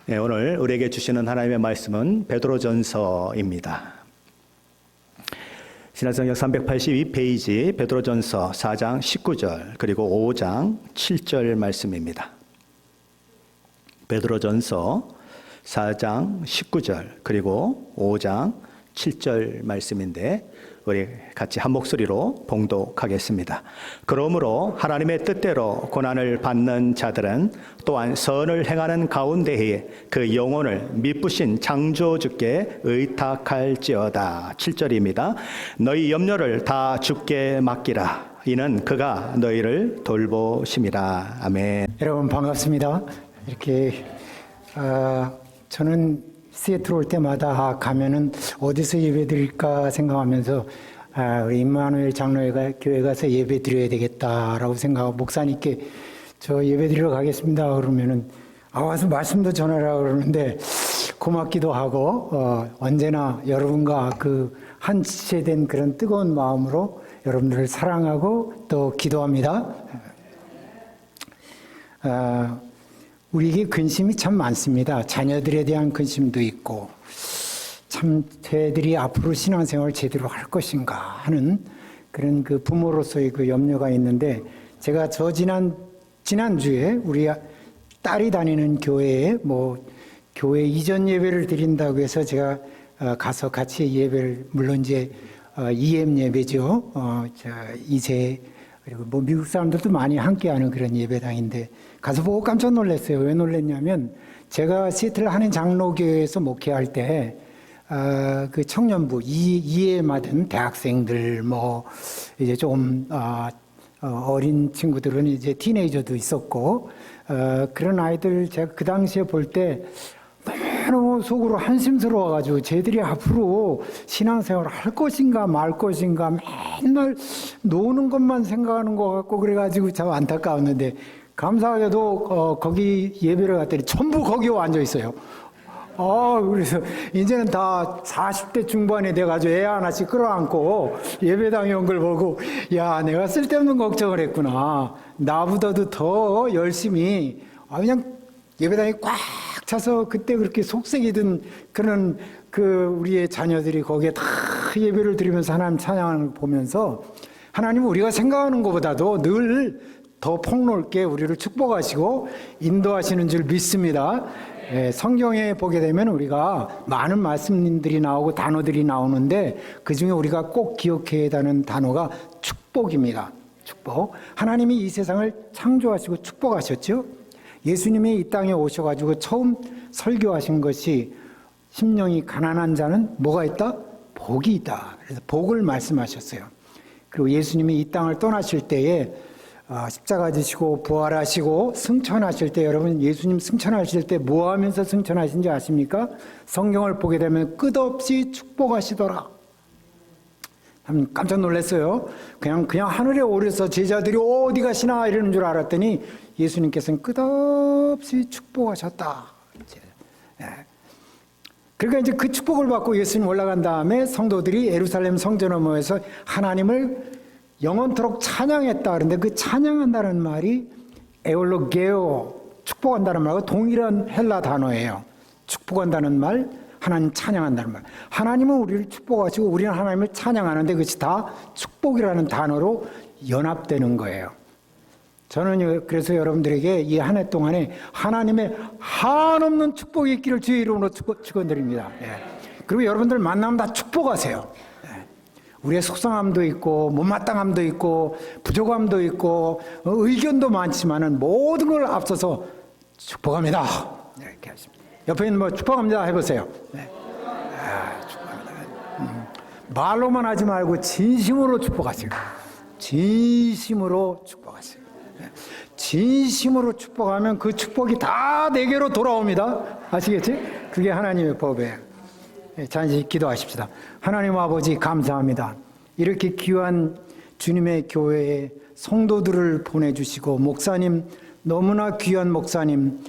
네, 오늘 우리에게 주시는 하나님의 말씀은 베드로전서입니다. 신약성경 382페이지 베드로전서 4장 19절 그리고 5장 7절 말씀입니다. 베드로전서 4장 19절 그리고 5장 7절 말씀인데 우리 같이 한 목소리로 봉독하겠습니다. 그러므로 하나님의 뜻대로 고난을 받는 자들은 또한 선을 행하는 가운데에 그 영혼을 미쁘신 창조주께 의탁할지어다. 7절입니다. 너희 염려를 다 주께 맡기라. 이는 그가 너희를 돌보심이라. 아멘. 여러분 반갑습니다. 이렇게 저는 시애틀 올 때마다 가면은 어디서 예배 드릴까 생각하면서 우리 임마누엘 장로교회 가서 예배 드려야 되겠다라고 생각하고 목사님께 저 예배 드리러 가겠습니다 그러면은 와서 말씀도 전하라 그러는데 고맙기도 하고 언제나 여러분과 그 한 지체된 그런 뜨거운 마음으로 여러분들을 사랑하고 또 기도합니다. 우리에게 근심이 참 많습니다. 자녀들에 대한 근심도 있고 참 저희들이 앞으로 신앙생활을 제대로 할 것인가 하는 그런 그 부모로서의 그 염려가 있는데 제가 지난주에 우리 딸이 다니는 교회에 교회 이전 예배를 드린다고 해서 제가 가서 같이 예배를 물론 이제 EM 예배죠. 이제 그리고 미국 사람들도 많이 함께하는 그런 예배당인데 가서 보고 깜짝 놀랐어요. 왜 놀랐냐면 제가 시애틀 한인 장로교회에서 목회할 때 그 청년부 이해 맞은 대학생들 이제 좀 어린 친구들은 이제 티네이저도 있었고 그런 아이들 제가 그 당시에 볼 때 너무 속으로 한심스러워가지고 쟤들이 앞으로 신앙생활을 할 것인가 말 것인가 맨날 노는 것만 생각하는 것 같고 그래가지고 참 안타까웠는데 감사하게도 거기 예배를 갔더니 전부 거기 와 앉아 있어요. 그래서 이제는 다 40대 중반이 돼가지고 애 하나씩 끌어안고 예배당에 온 걸 보고 야 내가 쓸데없는 걱정을 했구나. 나보다도 더 열심히 그냥 예배당이 꽉 차서 그때 그렇게 속색이던 그런 우리의 자녀들이 거기에 다 예배를 드리면서 하나님 찬양하는 걸 보면서 하나님은 우리가 생각하는 것보다도 늘 더 폭넓게 우리를 축복하시고 인도하시는 줄 믿습니다. 성경에 보게 되면 우리가 많은 말씀들이 나오고 단어들이 나오는데 그중에 우리가 꼭 기억해야 하는 단어가 축복입니다. 축복. 하나님이 이 세상을 창조하시고 축복하셨죠. 예수님이 이 땅에 오셔가지고 처음 설교하신 것이 심령이 가난한 자는 뭐가 있다? 복이 있다. 그래서 복을 말씀하셨어요. 그리고 예수님이 이 땅을 떠나실 때에 십자가 지시고 부활하시고 승천하실 때 여러분 예수님 승천하실 때 뭐 하면서 승천하신지 아십니까? 성경을 보게 되면 끝없이 축복하시더라. 깜짝 놀랐어요. 그냥 하늘에 오르서 제자들이 어디 가시나 이러는 줄 알았더니 예수님께서는 끝없이 축복하셨다. 그러니까 이제 그 축복을 받고 예수님 올라간 다음에 성도들이 예루살렘 성전에 모여서 하나님을 영원토록 찬양했다. 그런데 그 찬양한다는 말이 에올로게오, 축복한다는 말과 동일한 헬라 단어예요. 축복한다는 말, 하나님 찬양한다는 말. 하나님은 우리를 축복하시고 우리는 하나님을 찬양하는데 그것이 다 축복이라는 단어로 연합되는 거예요. 저는 그래서 여러분들에게 이 한 해 동안에 하나님의 한없는 축복이 있기를 주의 이름으로 축원드립니다. 그리고 여러분들 만나면 다 축복하세요. 우리의 속상함도 있고 못마땅함도 있고 부족함도 있고 의견도 많지만은 모든 걸 앞서서 축복합니다. 이렇게 하십니다. 옆에 있는 축복합니다 해보세요. 축복합니다. 말로만 하지 말고 진심으로 축복하세요. 진심으로 축복하세요. 진심으로 축복하면 그 축복이 다 내게로 돌아옵니다. 아시겠지? 그게 하나님의 법이에요. 잠시 기도하십시다. 하나님 아버지 감사합니다. 이렇게 귀한 주님의 교회에 성도들을 보내주시고 목사님 너무나 귀한 목사님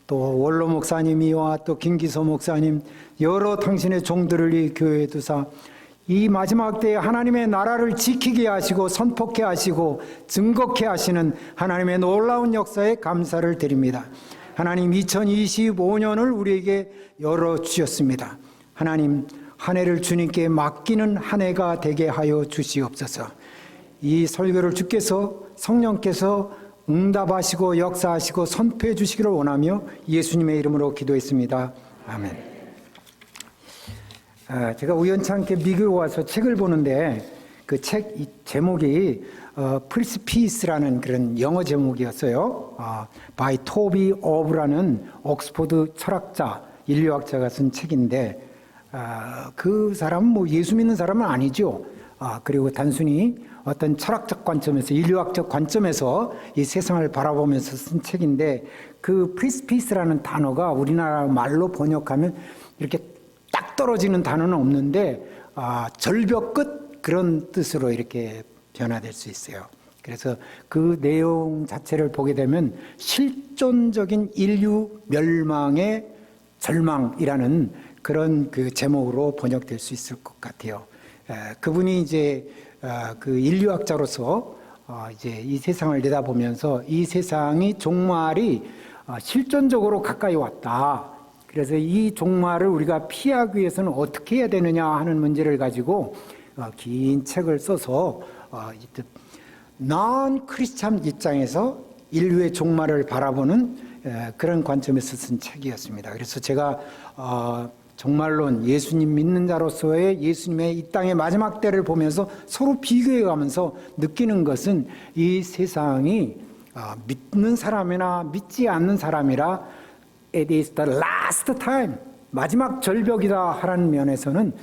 또 원로 목사님이와 또 김기소 목사님 여러 당신의 종들을 이 교회에 두사 이 마지막 때에 하나님의 나라를 지키게 하시고 선포케 하시고 증거케 하시는 하나님의 놀라운 역사에 감사를 드립니다. 하나님 2025년을 우리에게 열어주셨습니다. 하나님 한 해를 주님께 맡기는 한 해가 되게 하여 주시옵소서. 이 설교를 주께서 성령께서 응답하시고 역사하시고 선포해 주시기를 원하며 예수님의 이름으로 기도했습니다. 아멘. 제가 우연찮게 미국에 와서 책을 보는데 그 책 제목이 프리스피스라는 그런 영어 제목이었어요. By Toby O브라는 옥스퍼드 철학자, 인류학자가 쓴 책인데 그 사람은 뭐 예수 믿는 사람은 아니죠. 그리고 단순히 어떤 철학적 관점에서, 인류학적 관점에서 이 세상을 바라보면서 쓴 책인데, 그 프리스피스라는 단어가 우리나라 말로 번역하면 이렇게 딱 떨어지는 단어는 없는데 절벽 끝 그런 뜻으로 이렇게 변화될 수 있어요. 그래서 그 내용 자체를 보게 되면 실존적인 인류 멸망의 절망이라는 그런 그 제목으로 번역될 수 있을 것 같아요. 그분이 이제 그 인류학자로서 이제 이 세상을 내다보면서 이 세상이 종말이 실존적으로 가까이 왔다. 그래서 이 종말을 우리가 피하기 위해서는 어떻게 해야 되느냐 하는 문제를 가지고 긴 책을 써서 non 크리스찬 입장에서 인류의 종말을 바라보는 그런 관점에서 쓴 책이었습니다. 그래서 제가 정말론 예수님 믿는 자로서의 예수님의 이 땅의 마지막 때를 보면서 서로 비교해 가면서 느끼는 것은 이 세상이 믿는 사람이나 믿지 않는 사람이라 It is the last time, 마지막 절벽이다 하는 면에서는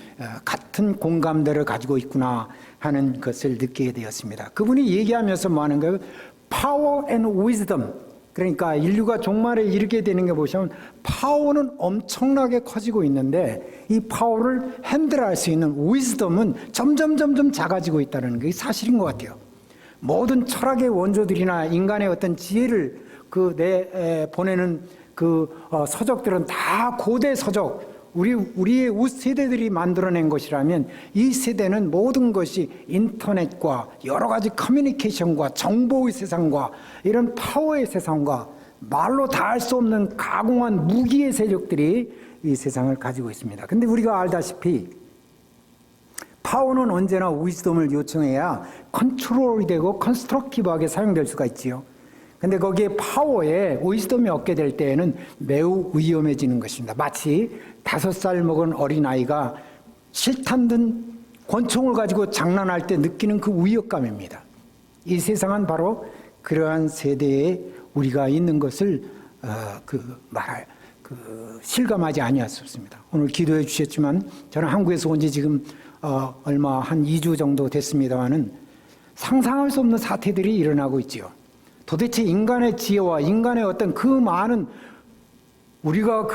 같은 공감대를 가지고 있구나 하는 것을 느끼게 되었습니다. 그분이 얘기하면서 뭐 하는 거예요? Power and wisdom. 그러니까 인류가 종말에 이르게 되는 게 보시면 파워는 엄청나게 커지고 있는데 이 파워를 핸들할 수 있는 위즈덤은 점점 작아지고 있다는 게 사실인 것 같아요. 모든 철학의 원조들이나 인간의 어떤 지혜를 보내는 서적들은 다 고대 서적, 우리의 우세대들이 만들어낸 것이라면 이 세대는 모든 것이 인터넷과 여러 가지 커뮤니케이션과 정보의 세상과 이런 파워의 세상과 말로 다 할 수 없는 가공한 무기의 세력들이 이 세상을 가지고 있습니다. 근데 우리가 알다시피 파워는 언제나 위즈덤을 요청해야 컨트롤이 되고 컨스트럭티브하게 사용될 수가 있지요. 근데 거기에 파워에 위즈덤이 없게 될 때에는 매우 위험해지는 것입니다. 마치 5살 먹은 어린아이가 실탄 든 권총을 가지고 장난할 때 느끼는 그 위협감입니다. 이 세상은 바로 그러한 세대에 우리가 있는 것을 실감하지 아니하였습니다. 오늘 기도해 주셨지만 저는 한국에서 온 지 지금 얼마 한 2주 정도 됐습니다마는 상상할 수 없는 사태들이 일어나고 있지요. 도대체 인간의 지혜와 인간의 어떤 그 많은 우리가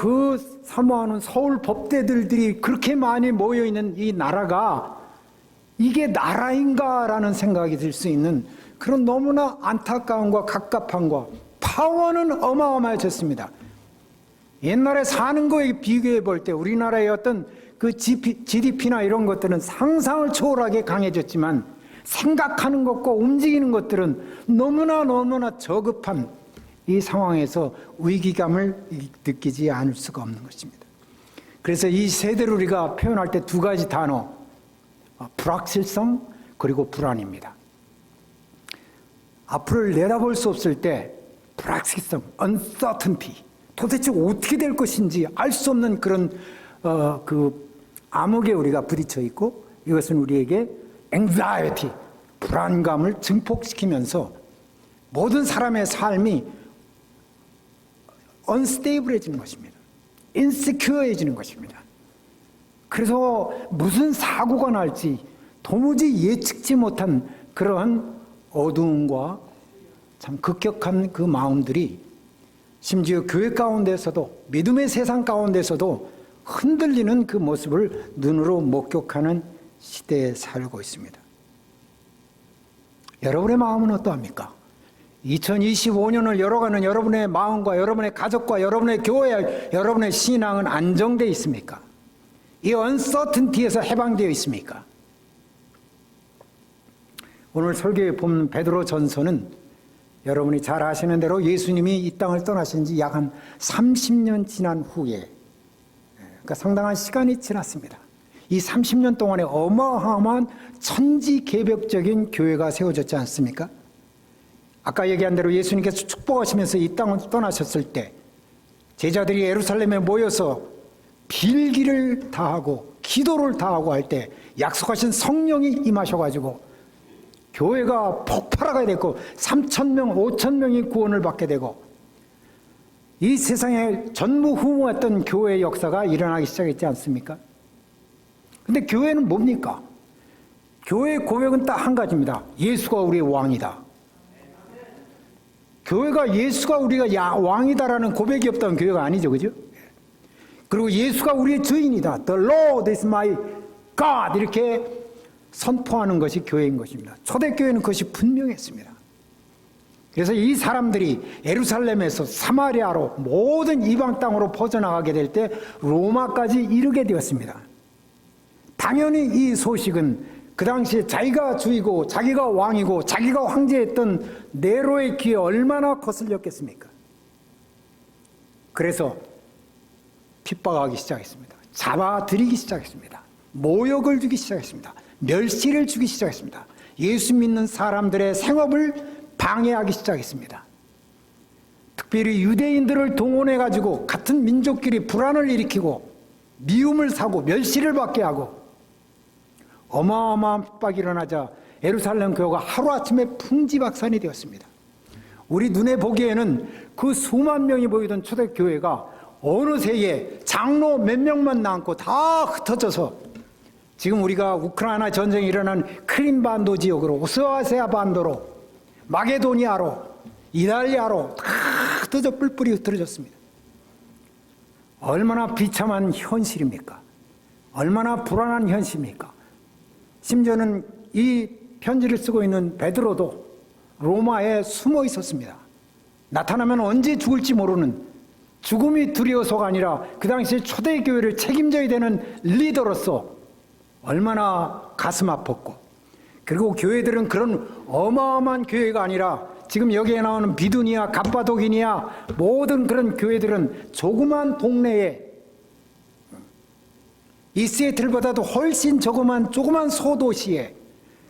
사모하는 서울 법대들이 그렇게 많이 모여있는 이 나라가 이게 나라인가라는 생각이 들 수 있는 그런 너무나 안타까움과 갑갑함과 파워는 어마어마해졌습니다. 옛날에 사는 거에 비교해 볼 때 우리나라의 어떤 그 GDP나 이런 것들은 상상을 초월하게 강해졌지만 생각하는 것과 움직이는 것들은 너무나 저급한 이 상황에서 위기감을 느끼지 않을 수가 없는 것입니다. 그래서 이 세대를 우리가 표현할 때 2가지 단어, 불확실성 그리고 불안입니다. 앞을 내다볼 수 없을 때 불확실성, uncertainty, 도대체 어떻게 될 것인지 알 수 없는 그런 암흑에 우리가 부딪혀 있고, 이것은 우리에게 anxiety, 불안감을 증폭시키면서 모든 사람의 삶이 unstable해지는 것입니다. insecure해지는 것입니다. 그래서 무슨 사고가 날지 도무지 예측지 못한 그러한 어두움과 참 급격한 그 마음들이 심지어 교회 가운데서도 믿음의 세상 가운데서도 흔들리는 그 모습을 눈으로 목격하는 시대에 살고 있습니다. 여러분의 마음은 어떠합니까? 2025년을 열어가는 여러분의 마음과 여러분의 가족과 여러분의 교회, 여러분의 신앙은 안정되어 있습니까? 이 언서튼티에서 해방되어 있습니까? 오늘 설교에 본 베드로 전서는 여러분이 잘 아시는 대로 예수님이 이 땅을 떠나신 지 약 한 30년 지난 후에, 그러니까 상당한 시간이 지났습니다. 이 30년 동안에 어마어마한 천지개벽적인 교회가 세워졌지 않습니까? 아까 얘기한 대로 예수님께서 축복하시면서 이 땅을 떠나셨을 때 제자들이 예루살렘에 모여서 빌기를 다하고 기도를 다하고 할 때 약속하신 성령이 임하셔가지고 교회가 폭발하게 됐고 3,000명, 5,000명이 구원을 받게 되고 이 세상에 전무후무했던 교회의 역사가 일어나기 시작했지 않습니까? 근데 교회는 뭡니까? 교회의 고백은 딱 한 가지입니다. 예수가 우리의 왕이다. 교회가 예수가 우리가 왕이다라는 고백이 없다면 교회가 아니죠, 그죠? 그리고 예수가 우리의 주인이다. The Lord is my God. 이렇게 선포하는 것이 교회인 것입니다. 초대교회는 그것이 분명했습니다. 그래서 이 사람들이 예루살렘에서 사마리아로 모든 이방 땅으로 퍼져나가게 될 때 로마까지 이르게 되었습니다. 당연히 이 소식은 그 당시에 자기가 주이고 자기가 왕이고 자기가 황제했던 네로의 귀에 얼마나 거슬렸겠습니까? 그래서 핍박하기 시작했습니다. 잡아들이기 시작했습니다. 모욕을 주기 시작했습니다. 멸시를 주기 시작했습니다. 예수 믿는 사람들의 생업을 방해하기 시작했습니다. 특별히 유대인들을 동원해가지고 같은 민족끼리 불안을 일으키고 미움을 사고 멸시를 받게 하고 어마어마한 핍박이 일어나자 예루살렘 교회가 하루아침에 풍지박산이 되었습니다. 우리 눈에 보기에는 그 수만 명이 모이던 초대교회가 어느 새에 장로 몇 명만 남고 다 흩어져서 지금 우리가 우크라이나 전쟁이 일어난 크림반도 지역으로 오스아시아 반도로 마게도니아로 이탈리아로 다 흩어져 뿔뿔이 흩어졌습니다. 얼마나 비참한 현실입니까? 얼마나 불안한 현실입니까? 심지어는 이 편지를 쓰고 있는 베드로도 로마에 숨어 있었습니다. 나타나면 언제 죽을지 모르는 죽음이 두려워서가 아니라 그 당시에 초대교회를 책임져야 되는 리더로서 얼마나 가슴 아팠고, 그리고 교회들은 그런 어마어마한 교회가 아니라 지금 여기에 나오는 비두니아, 갑바도기니아 모든 그런 교회들은 조그만 동네에 이스라엘보다도 훨씬 조그만 소도시에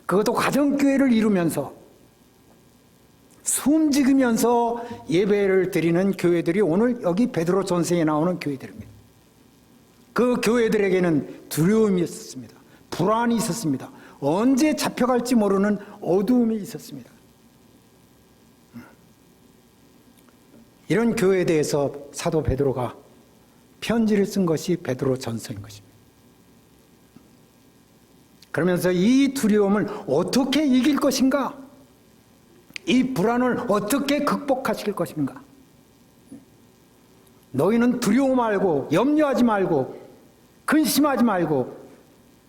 그것도 가정교회를 이루면서 숨지으면서 예배를 드리는 교회들이 오늘 여기 베드로 전서에 나오는 교회들입니다. 그 교회들에게는 두려움이 있었습니다. 불안이 있었습니다. 언제 잡혀갈지 모르는 어두움이 있었습니다. 이런 교회에 대해서 사도 베드로가 편지를 쓴 것이 베드로 전서인 것입니다. 그러면서 이 두려움을 어떻게 이길 것인가? 이 불안을 어떻게 극복하실 것인가? 너희는 두려워 말고 염려하지 말고 근심하지 말고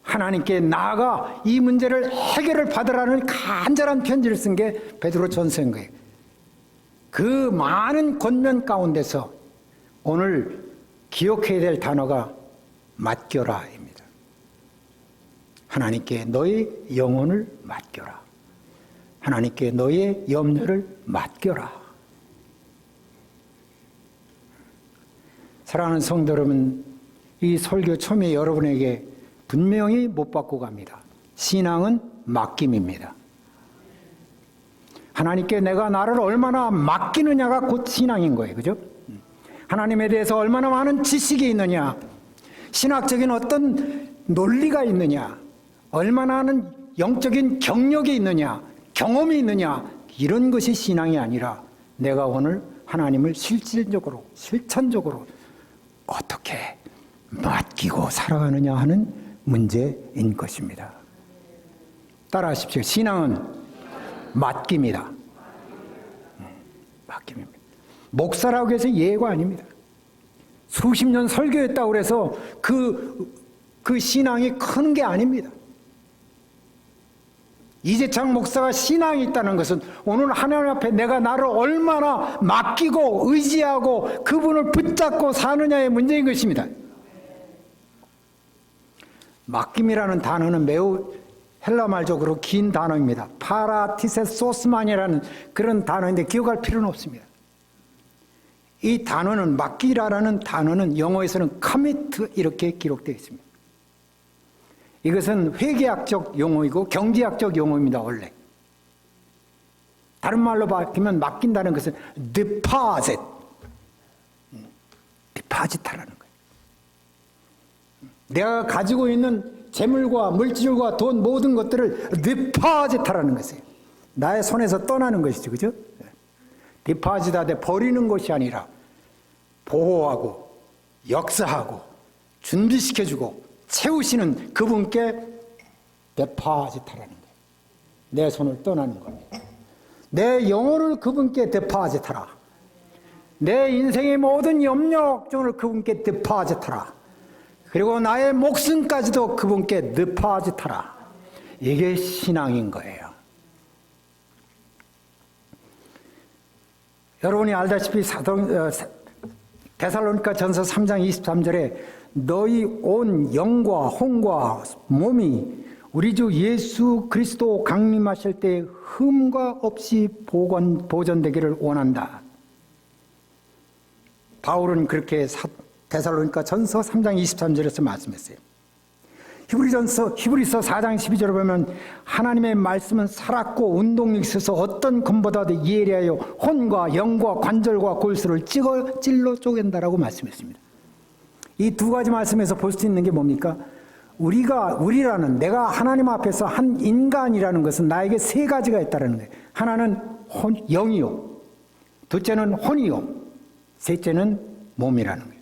하나님께 나아가 이 문제를 해결을 받으라는 간절한 편지를 쓴 게 베드로 전서인 거예요. 그 많은 권면 가운데서 오늘 기억해야 될 단어가 맡겨라입니다. 하나님께 너의 영혼을 맡겨라. 하나님께 너의 염려를 맡겨라. 사랑하는 성도 여러분, 이 설교 처음에 여러분에게 분명히 못 받고 갑니다. 신앙은 맡김입니다. 하나님께 내가 나를 얼마나 맡기느냐가 곧 신앙인 거예요. 그죠? 하나님에 대해서 얼마나 많은 지식이 있느냐, 신학적인 어떤 논리가 있느냐, 얼마나 하는 영적인 경력이 있느냐, 경험이 있느냐, 이런 것이 신앙이 아니라 내가 오늘 하나님을 실질적으로 실천적으로 어떻게 맡기고 살아가느냐 하는 문제인 것입니다. 따라하십시오. 신앙은 맡깁니다. 맡깁니다. 목사라고 해서 예가 아닙니다. 수십 년 설교했다고 해서 그 신앙이 큰 게 아닙니다. 이재창 목사가 신앙이 있다는 것은 오늘 하나님 앞에 내가 나를 얼마나 맡기고 의지하고 그분을 붙잡고 사느냐의 문제인 것입니다. 맡김이라는 단어는 매우 헬라 말적으로 긴 단어입니다. 파라티세소스만이라는 그런 단어인데 기억할 필요는 없습니다. 이 단어는 맡기라라는 단어는 영어에서는 commit 이렇게 기록되어 있습니다. 이것은 회계학적 용어이고 경제학적 용어입니다. 원래. 다른 말로 바뀌면 맡긴다는 것은 deposit, deposit하라는 거예요. 내가 가지고 있는 재물과 물질과 돈 모든 것들을 deposit하라는 것이에요. 나의 손에서 떠나는 것이죠. 그죠? deposit하되 버리는 것이 아니라 보호하고 역사하고 준비시켜주고 채우시는 그분께 deposit하라는 거예요. 내 손을 떠나는 겁니다. 내 영혼을 그분께 deposit하라. 내 인생의 모든 염려 걱정을 그분께 deposit하라. 그리고 나의 목숨까지도 그분께 deposit하라. 이게 신앙인 거예요. 여러분이 알다시피 데살로니가 전서 3장 23절에 너희 온 영과 혼과 몸이 우리 주 예수 그리스도 강림하실 때 흠과 없이 보존되기를 원한다. 바울은 그렇게 데살로니가 전서 3장 23절에서 말씀했어요. 히브리서 4장 12절에 보면 하나님의 말씀은 살았고 운동이 있어서 어떤 검보다도 예리하여 혼과 영과 관절과 골수를 찔러 쪼갠다라고 말씀했습니다. 이 두 가지 말씀에서 볼 수 있는 게 뭡니까? 우리라는 내가 하나님 앞에서 한 인간이라는 것은 나에게 세 가지가 있다는 거예요. 하나는 영이요, 둘째는 혼이요, 셋째는 몸이라는 거예요.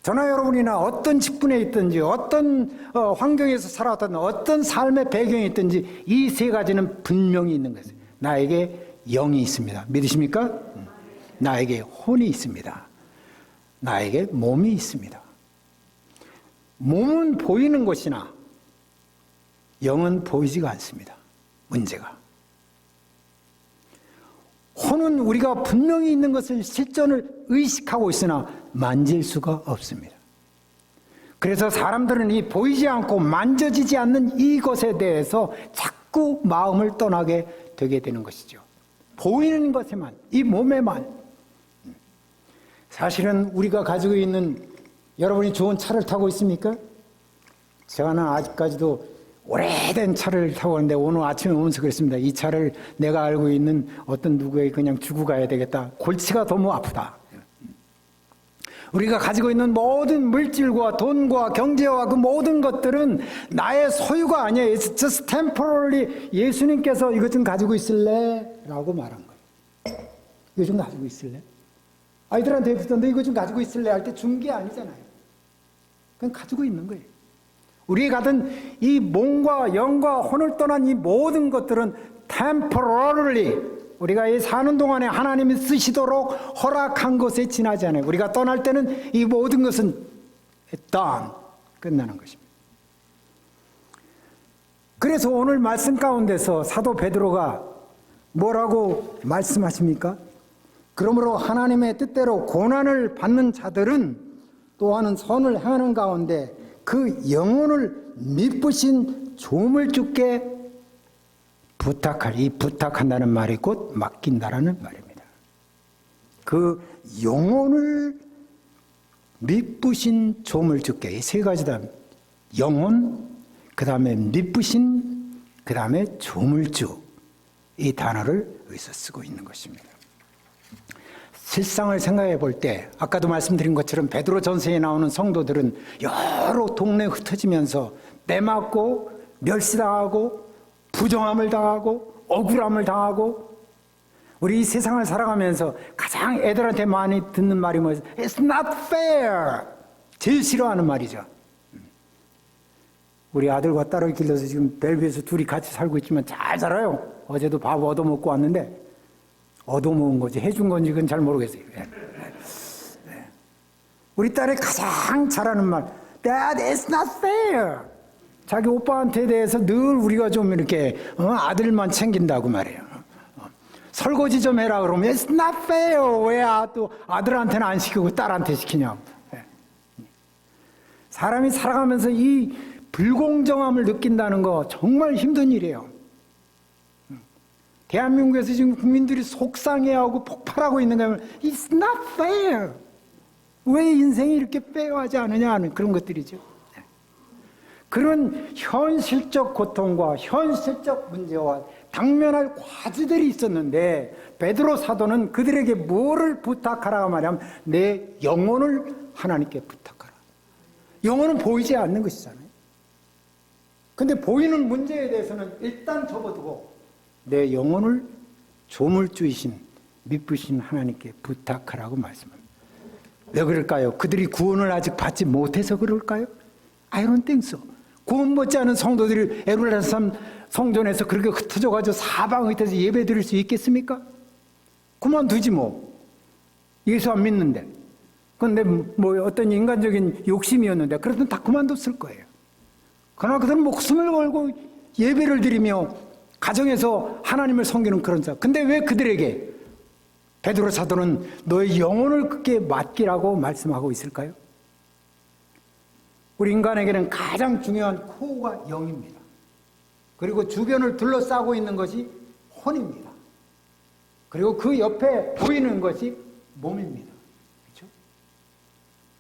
저나 여러분이나 어떤 직분에 있든지 어떤 환경에서 살아왔든 어떤 삶의 배경이 있든지 이 세 가지는 분명히 있는 것이에요. 나에게 영이 있습니다. 믿으십니까? 나에게 혼이 있습니다. 나에게 몸이 있습니다. 몸은 보이는 것이나 영은 보이지가 않습니다. 문제가. 혼은 우리가 분명히 있는 것을 실존을 의식하고 있으나 만질 수가 없습니다. 그래서 사람들은 이 보이지 않고 만져지지 않는 이것에 대해서 자꾸 마음을 떠나게 되게 되는 것이죠. 보이는 것에만, 이 몸에만. 사실은 우리가 가지고 있는, 여러분이 좋은 차를 타고 있습니까? 저는 아직까지도 오래된 차를 타고 왔는데 오늘 아침에 오면서 그랬습니다. 이 차를 내가 알고 있는 어떤 누구에게 그냥 주고 가야 되겠다. 골치가 너무 아프다. 우리가 가지고 있는 모든 물질과 돈과 경제와 그 모든 것들은 나의 소유가 아니에요. It's just temporarily. 예수님께서 이것 좀 가지고 있을래? 라고 말한 거예요. 이거 좀 가지고 있을래? 아이들한테 너 이거 좀 가지고 있을래? 할 때 준 게 아니잖아요. 그냥 가지고 있는 거예요. 우리가 가진 이 몸과 영과 혼을 떠난 이 모든 것들은 temporarily, 우리가 이 사는 동안에 하나님이 쓰시도록 허락한 것에 지나지 않아요. 우리가 떠날 때는 이 모든 것은 done, 끝나는 것입니다. 그래서 오늘 말씀 가운데서 사도 베드로가 뭐라고 말씀하십니까? 그러므로 하나님의 뜻대로 고난을 받는 자들은 또한 선을 행하는 가운데 그 영혼을 미쁘신 조물주께 부탁하리. 부탁한다는 말이 곧 맡긴다라는 말입니다. 그 영혼을 미쁘신 조물주께, 이 세 가지다. 영혼, 그 다음에 미쁘신, 그 다음에 조물주. 이 단어를 여기서 쓰고 있는 것입니다. 실상을 생각해 볼 때 아까도 말씀드린 것처럼 베드로 전서에 나오는 성도들은 여러 동네에 흩어지면서 빼맞고 멸시당하고 부정함을 당하고 억울함을 당하고, 우리 이 세상을 살아가면서 가장 애들한테 많이 듣는 말이 뭐예요? It's not fair. 제일 싫어하는 말이죠. 우리 아들과 딸을 길러서 지금 벨기에에서 둘이 같이 살고 있지만 잘 살아요. 어제도 밥 얻어먹고 왔는데, 얻어먹은 거지 해준 건지 그건 잘 모르겠어요. 우리 딸이 가장 잘하는 말, Dad, it's not fair. 자기 오빠한테 대해서 늘 우리가 좀 이렇게 아들만 챙긴다고 말해요. 설거지 좀 해라 그러면 It's not fair. 왜 또 아들한테는 안 시키고 딸한테 시키냐고. 사람이 살아가면서 이 불공정함을 느낀다는 거 정말 힘든 일이에요. 대한민국에서 지금 국민들이 속상해하고 폭발하고 있는 거면 It's not fair. 왜 인생이 이렇게 페어하지 않느냐 하는 그런 것들이죠. 그런 현실적 고통과 현실적 문제와 당면할 과제들이 있었는데 베드로 사도는 그들에게 뭐를 부탁하라고 말하면 내 영혼을 하나님께 부탁하라. 영혼은 보이지 않는 것이잖아요. 근데 보이는 문제에 대해서는 일단 접어두고 내 영혼을 조물주이신 미쁘신 하나님께 부탁하라고 말씀합니다. 왜 그럴까요? 그들이 구원을 아직 받지 못해서 그럴까요? I don't think so. 구원 받지 않은 성도들이 에루살렘 성전에서 그렇게 흩어져가지고 사방 흩어져서 예배 드릴 수 있겠습니까? 그만두지 뭐. 예수 안 믿는데. 그런데 뭐 어떤 인간적인 욕심이었는데 그래도 다 그만뒀을 거예요. 그러나 그들은 목숨을 걸고 예배를 드리며 가정에서 하나님을 섬기는 그런 자. 근데 왜 그들에게 베드로 사도는 너의 영혼을 그렇게 맡기라고 말씀하고 있을까요? 우리 인간에게는 가장 중요한 코어가 영입니다. 그리고 주변을 둘러싸고 있는 것이 혼입니다. 그리고 그 옆에 보이는 것이 몸입니다. 그렇죠?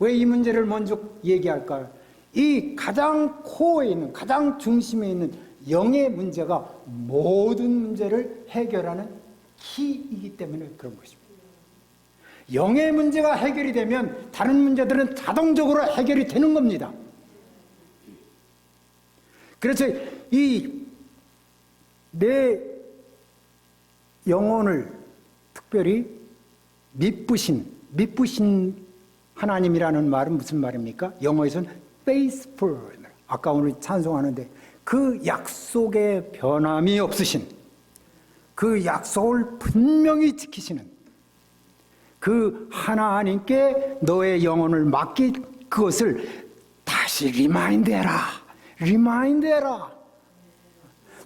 왜 이 문제를 먼저 얘기할까요? 이 가장 코어에 있는, 가장 중심에 있는 영의 문제가 모든 문제를 해결하는 키이기 때문에 그런 것입니다. 영의 문제가 해결이 되면 다른 문제들은 자동적으로 해결이 되는 겁니다. 그래서 이 내 영혼을 특별히 미쁘신 하나님이라는 말은 무슨 말입니까? 영어에서는 faithful. 아까 오늘 찬송하는데 그 약속에 변함이 없으신, 그 약속을 분명히 지키시는 그 하나님께 너의 영혼을 맡기, 그것을 다시 리마인드해라.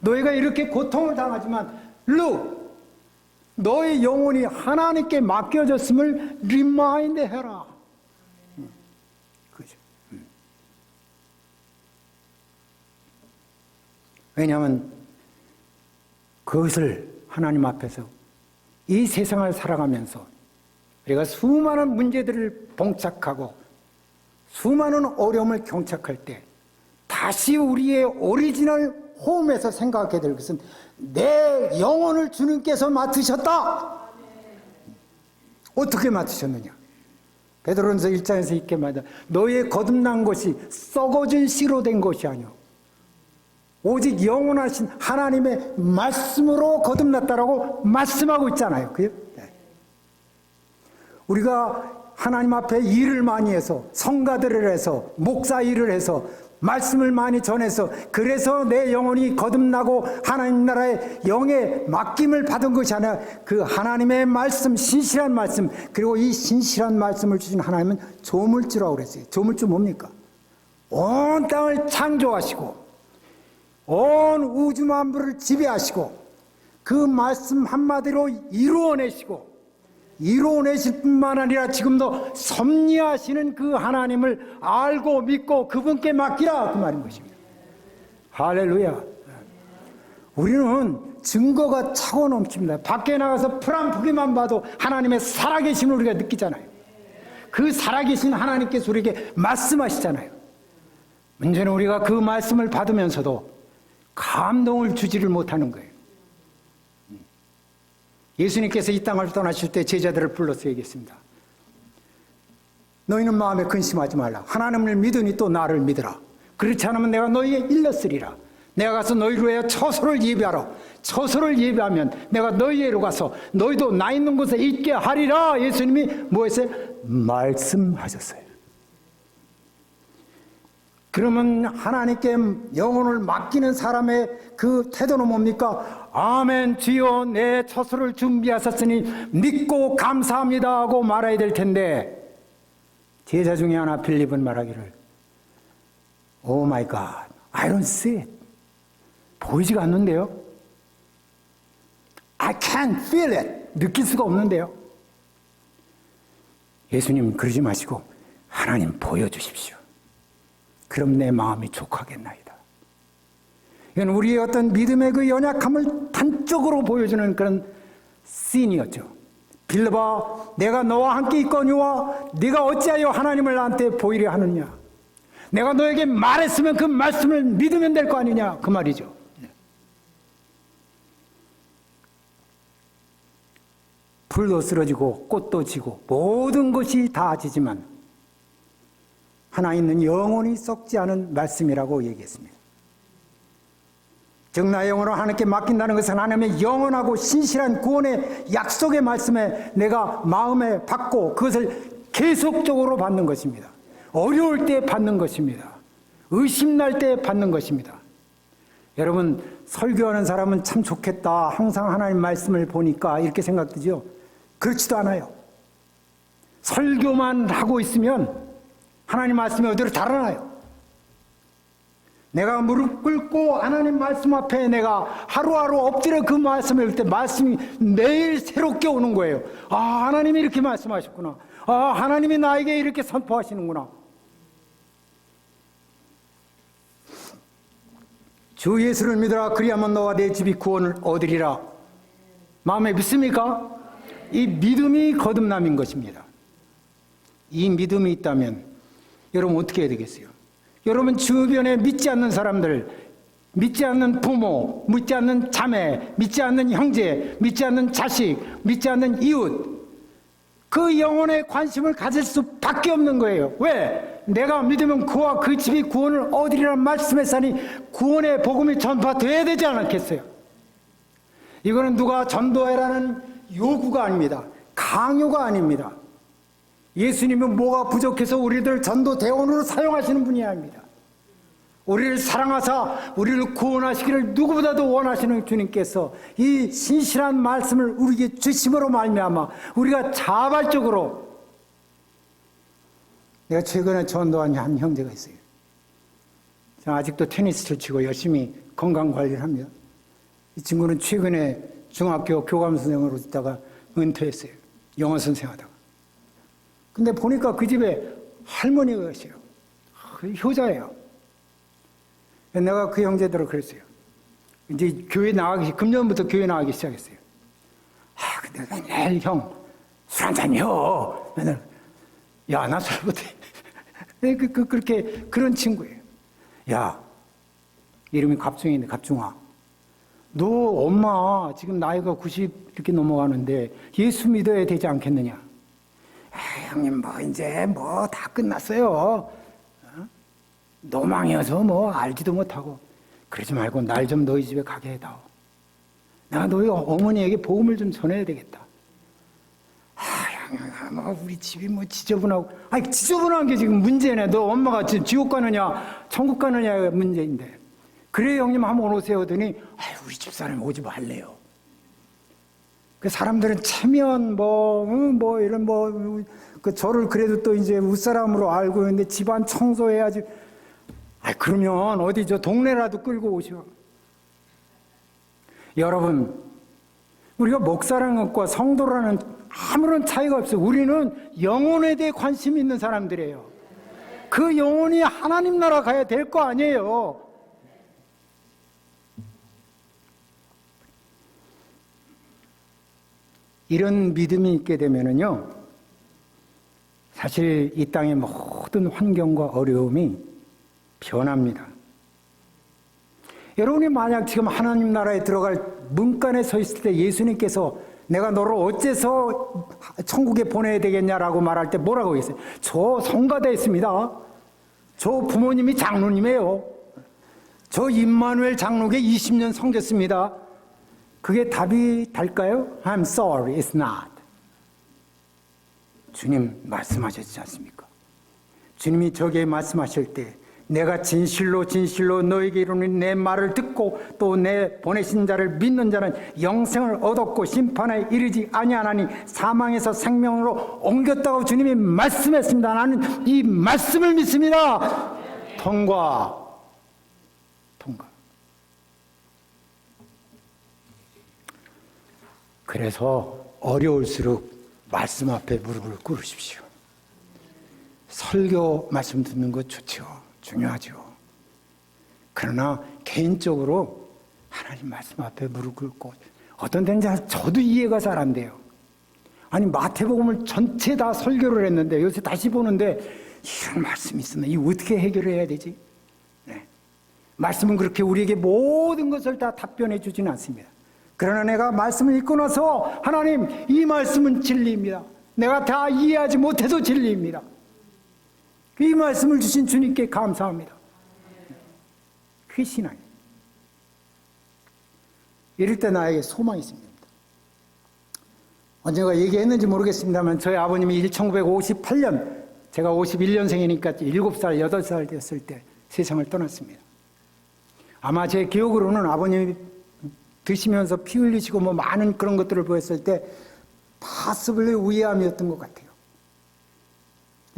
너희가 이렇게 고통을 당하지만 look, 너의 영혼이 하나님께 맡겨졌음을 리마인드해라. 그죠? 왜냐하면 그것을 하나님 앞에서 이 세상을 살아가면서 우리가 수많은 문제들을 봉착하고 수많은 어려움을 경착할 때 다시 우리의 오리지널 홈에서 생각하게 될 것은 내 영혼을 주님께서 맡으셨다. 어떻게 맡으셨느냐? 베드로전서 1장에서 이렇게 말하다. 너의 거듭난 것이 썩어진 씨로 된 것이 아니오 오직 영원하신 하나님의 말씀으로 거듭났다라고 말씀하고 있잖아요. 그죠? 우리가 하나님 앞에 일을 많이 해서 성가들을 해서 목사 일을 해서 말씀을 많이 전해서 그래서 내 영혼이 거듭나고 하나님 나라의 영의 맡김을 받은 것이 아니라 그 하나님의 말씀, 신실한 말씀, 그리고 이 신실한 말씀을 주신 하나님은 조물주라고 그랬어요. 조물주 뭡니까? 온 땅을 창조하시고 온 우주 만물을 지배하시고 그 말씀 한마디로 이루어내실 뿐만 아니라 지금도 섭리하시는 그 하나님을 알고 믿고 그분께 맡기라, 그 말인 것입니다. 할렐루야. 우리는 증거가 차고 넘칩니다. 밖에 나가서 프랑프기만 봐도 하나님의 살아계심을 우리가 느끼잖아요. 그 살아계신 하나님께서 우리에게 말씀하시잖아요. 문제는 우리가 그 말씀을 받으면서도 감동을 주지를 못하는 거예요. 예수님께서 이 땅을 떠나실 때 제자들을 불러서 얘기했습니다. 너희는 마음에 근심하지 말라. 하나님을 믿으니 또 나를 믿으라. 그렇지 않으면 내가 너희에 일렀으리라. 내가 가서 너희를 위하여 처소를 예비하라. 처소를 예비하면 내가 너희에로 가서 너희도 나 있는 곳에 있게 하리라. 예수님이 뭐했어요? 말씀하셨어요. 그러면 하나님께 영혼을 맡기는 사람의 그 태도는 뭡니까? 아멘, 주여 내 처소를 준비하셨으니 믿고 감사합니다 하고 말해야 될 텐데, 제자 중에 하나 빌립은 말하기를 Oh my God, I don't see it. 보이지가 않는데요. I can't feel it. 느낄 수가 없는데요. 예수님 그러지 마시고 하나님 보여주십시오. 그럼 내 마음이 족하겠나이다. 이건 우리의 어떤 믿음의 그 연약함을 단적으로 보여주는 그런 씬이었죠. 빌라봐, 내가 너와 함께 있거니와 네가 어찌하여 하나님을 나한테 보이려 하느냐. 내가 너에게 말했으면 그 말씀을 믿으면 될 거 아니냐, 그 말이죠. 풀도 쓰러지고 꽃도 지고 모든 것이 다 지지만 하나 있는 영원히 썩지 않은 말씀이라고 얘기했습니다. 즉 나의 영혼을 하나님께 맡긴다는 것은 하나님의 영원하고 신실한 구원의 약속의 말씀에 내가 마음에 받고 그것을 계속적으로 받는 것입니다. 어려울 때 받는 것입니다. 의심날 때 받는 것입니다. 여러분, 설교하는 사람은 참 좋겠다. 항상 하나님 말씀을 보니까 이렇게 생각되죠. 그렇지도 않아요. 설교만 하고 있으면 하나님 말씀이 어디로 달아나요. 내가 무릎 꿇고 하나님 말씀 앞에 내가 하루하루 엎드려 그 말씀을 읽을 때 말씀이 매일 새롭게 오는 거예요. 아, 하나님이 이렇게 말씀하셨구나. 아, 하나님이 나에게 이렇게 선포하시는구나. 주 예수를 믿으라. 그리하면 너와 내 집이 구원을 얻으리라. 마음에 믿습니까? 이 믿음이 거듭남인 것입니다. 이 믿음이 있다면 여러분 어떻게 해야 되겠어요? 여러분 주변에 믿지 않는 사람들, 믿지 않는 부모, 믿지 않는 자매, 믿지 않는 형제, 믿지 않는 자식, 믿지 않는 이웃, 그 영혼에 관심을 가질 수밖에 없는 거예요. 왜? 내가 믿으면 그와 그 집이 구원을 얻으리라는 말씀했으니 구원의 복음이 전파돼야 되지 않겠어요? 이거는 누가 전도해라는 요구가 아닙니다. 강요가 아닙니다. 예수님은 뭐가 부족해서 우리들 전도 대원으로 사용하시는 분이 아닙니다. 우리를 사랑하사 우리를 구원하시기를 누구보다도 원하시는 주님께서 이 신실한 말씀을 우리에게 주심으로 말미암아 우리가 자발적으로, 내가 최근에 전도한 한 형제가 있어요. 저는 아직도 테니스를 치고 열심히 건강관리를 합니다. 이 친구는 최근에 중학교 교감 선생으로 있다가 은퇴했어요. 영어 선생하다가. 근데 보니까 그 집에 할머니가 계세요. 효자예요. 내가 그 형제들을 그랬어요. 이제 교회 나가기, 금년부터 교회 나가기 시작했어요. 아, 근데 매일 형, 술 한잔이요. 맨날, 야, 나 술 못해. 그렇게, 그런 친구예요. 야, 이름이 갑중인데, 갑중아. 너 엄마 지금 나이가 90 이렇게 넘어가는데 예수 믿어야 되지 않겠느냐? 형님, 뭐, 이제 뭐 다 끝났어요. 노망이어서 뭐 알지도 못하고. 그러지 말고 날 좀 너희 집에 가게 해다오. 내가 너희 어머니에게 복음을 좀 전해야 되겠다. 아, 뭐 우리 집이 뭐 지저분하고. 아니, 지저분한 게 지금 문제네. 너 엄마가 지금 지옥 가느냐 천국 가느냐가 문제인데. 그래 형님 한번 오세요 하더니 우리 집사람이 오지 말래요. 그 사람들은 체면 뭐 이런 그 저를 그래도 또 이제 웃사람으로 알고 있는데 집안 청소해야지. 그러면 어디 저 동네라도 끌고 오셔. 여러분, 우리가 목사라는 것과 성도라는 아무런 차이가 없어요. 우리는 영혼에 대해 관심이 있는 사람들이에요. 그 영혼이 하나님 나라 가야 될 거 아니에요. 이런 믿음이 있게 되면은요, 사실 이 땅의 모든 환경과 어려움이 변합니다. 여러분이 만약 지금 하나님 나라에 들어갈 문간에 서 있을 때 예수님께서 내가 너를 어째서 천국에 보내야 되겠냐라고 말할 때 뭐라고 했어요? 저 성가대 있습니다. 저 부모님이 장로님이에요. 저 임마누엘 장로께 20년 섬겼습니다. 그게 답이 될까요? I'm sorry, it's not. 주님 말씀하셨지 않습니까? 주님이 저기에 말씀하실 때 내가 진실로 진실로 너에게 이르노니 내 말을 듣고 또 내 보내신 자를 믿는 자는 영생을 얻었고 심판에 이르지 아니하나니 사망에서 생명으로 옮겼다고 주님이 말씀했습니다. 나는 이 말씀을 믿습니다. 통과. 그래서 어려울수록 말씀 앞에 무릎을 꿇으십시오. 설교 말씀 듣는 거 좋죠. 중요하죠. 그러나 개인적으로 하나님 말씀 앞에 무릎 꿇고 어떤 데는 저도 이해가 잘 안 돼요. 아니 마태복음을 전체 다 설교를 했는데 요새 다시 보는데 이런 말씀이 있으면 이거 어떻게 해결해야 되지? 네. 말씀은 그렇게 우리에게 모든 것을 다 답변해 주지는 않습니다. 그러나 내가 말씀을 읽고 나서 하나님 이 말씀은 진리입니다. 내가 다 이해하지 못해도 진리입니다. 이 말씀을 주신 주님께 감사합니다. 그게 신앙이에요. 이럴 때 나에게 소망이 있습니다. 언젠가 얘기했는지 모르겠습니다만 저희 아버님이 1958년 제가 51년생이니까 7살, 8살 됐을 때 세상을 떠났습니다. 아마 제 기억으로는 아버님이 드시면서 피 흘리시고 뭐 많은 그런 것들을 보였을 때 파스블레 위암이었던 것 같아요.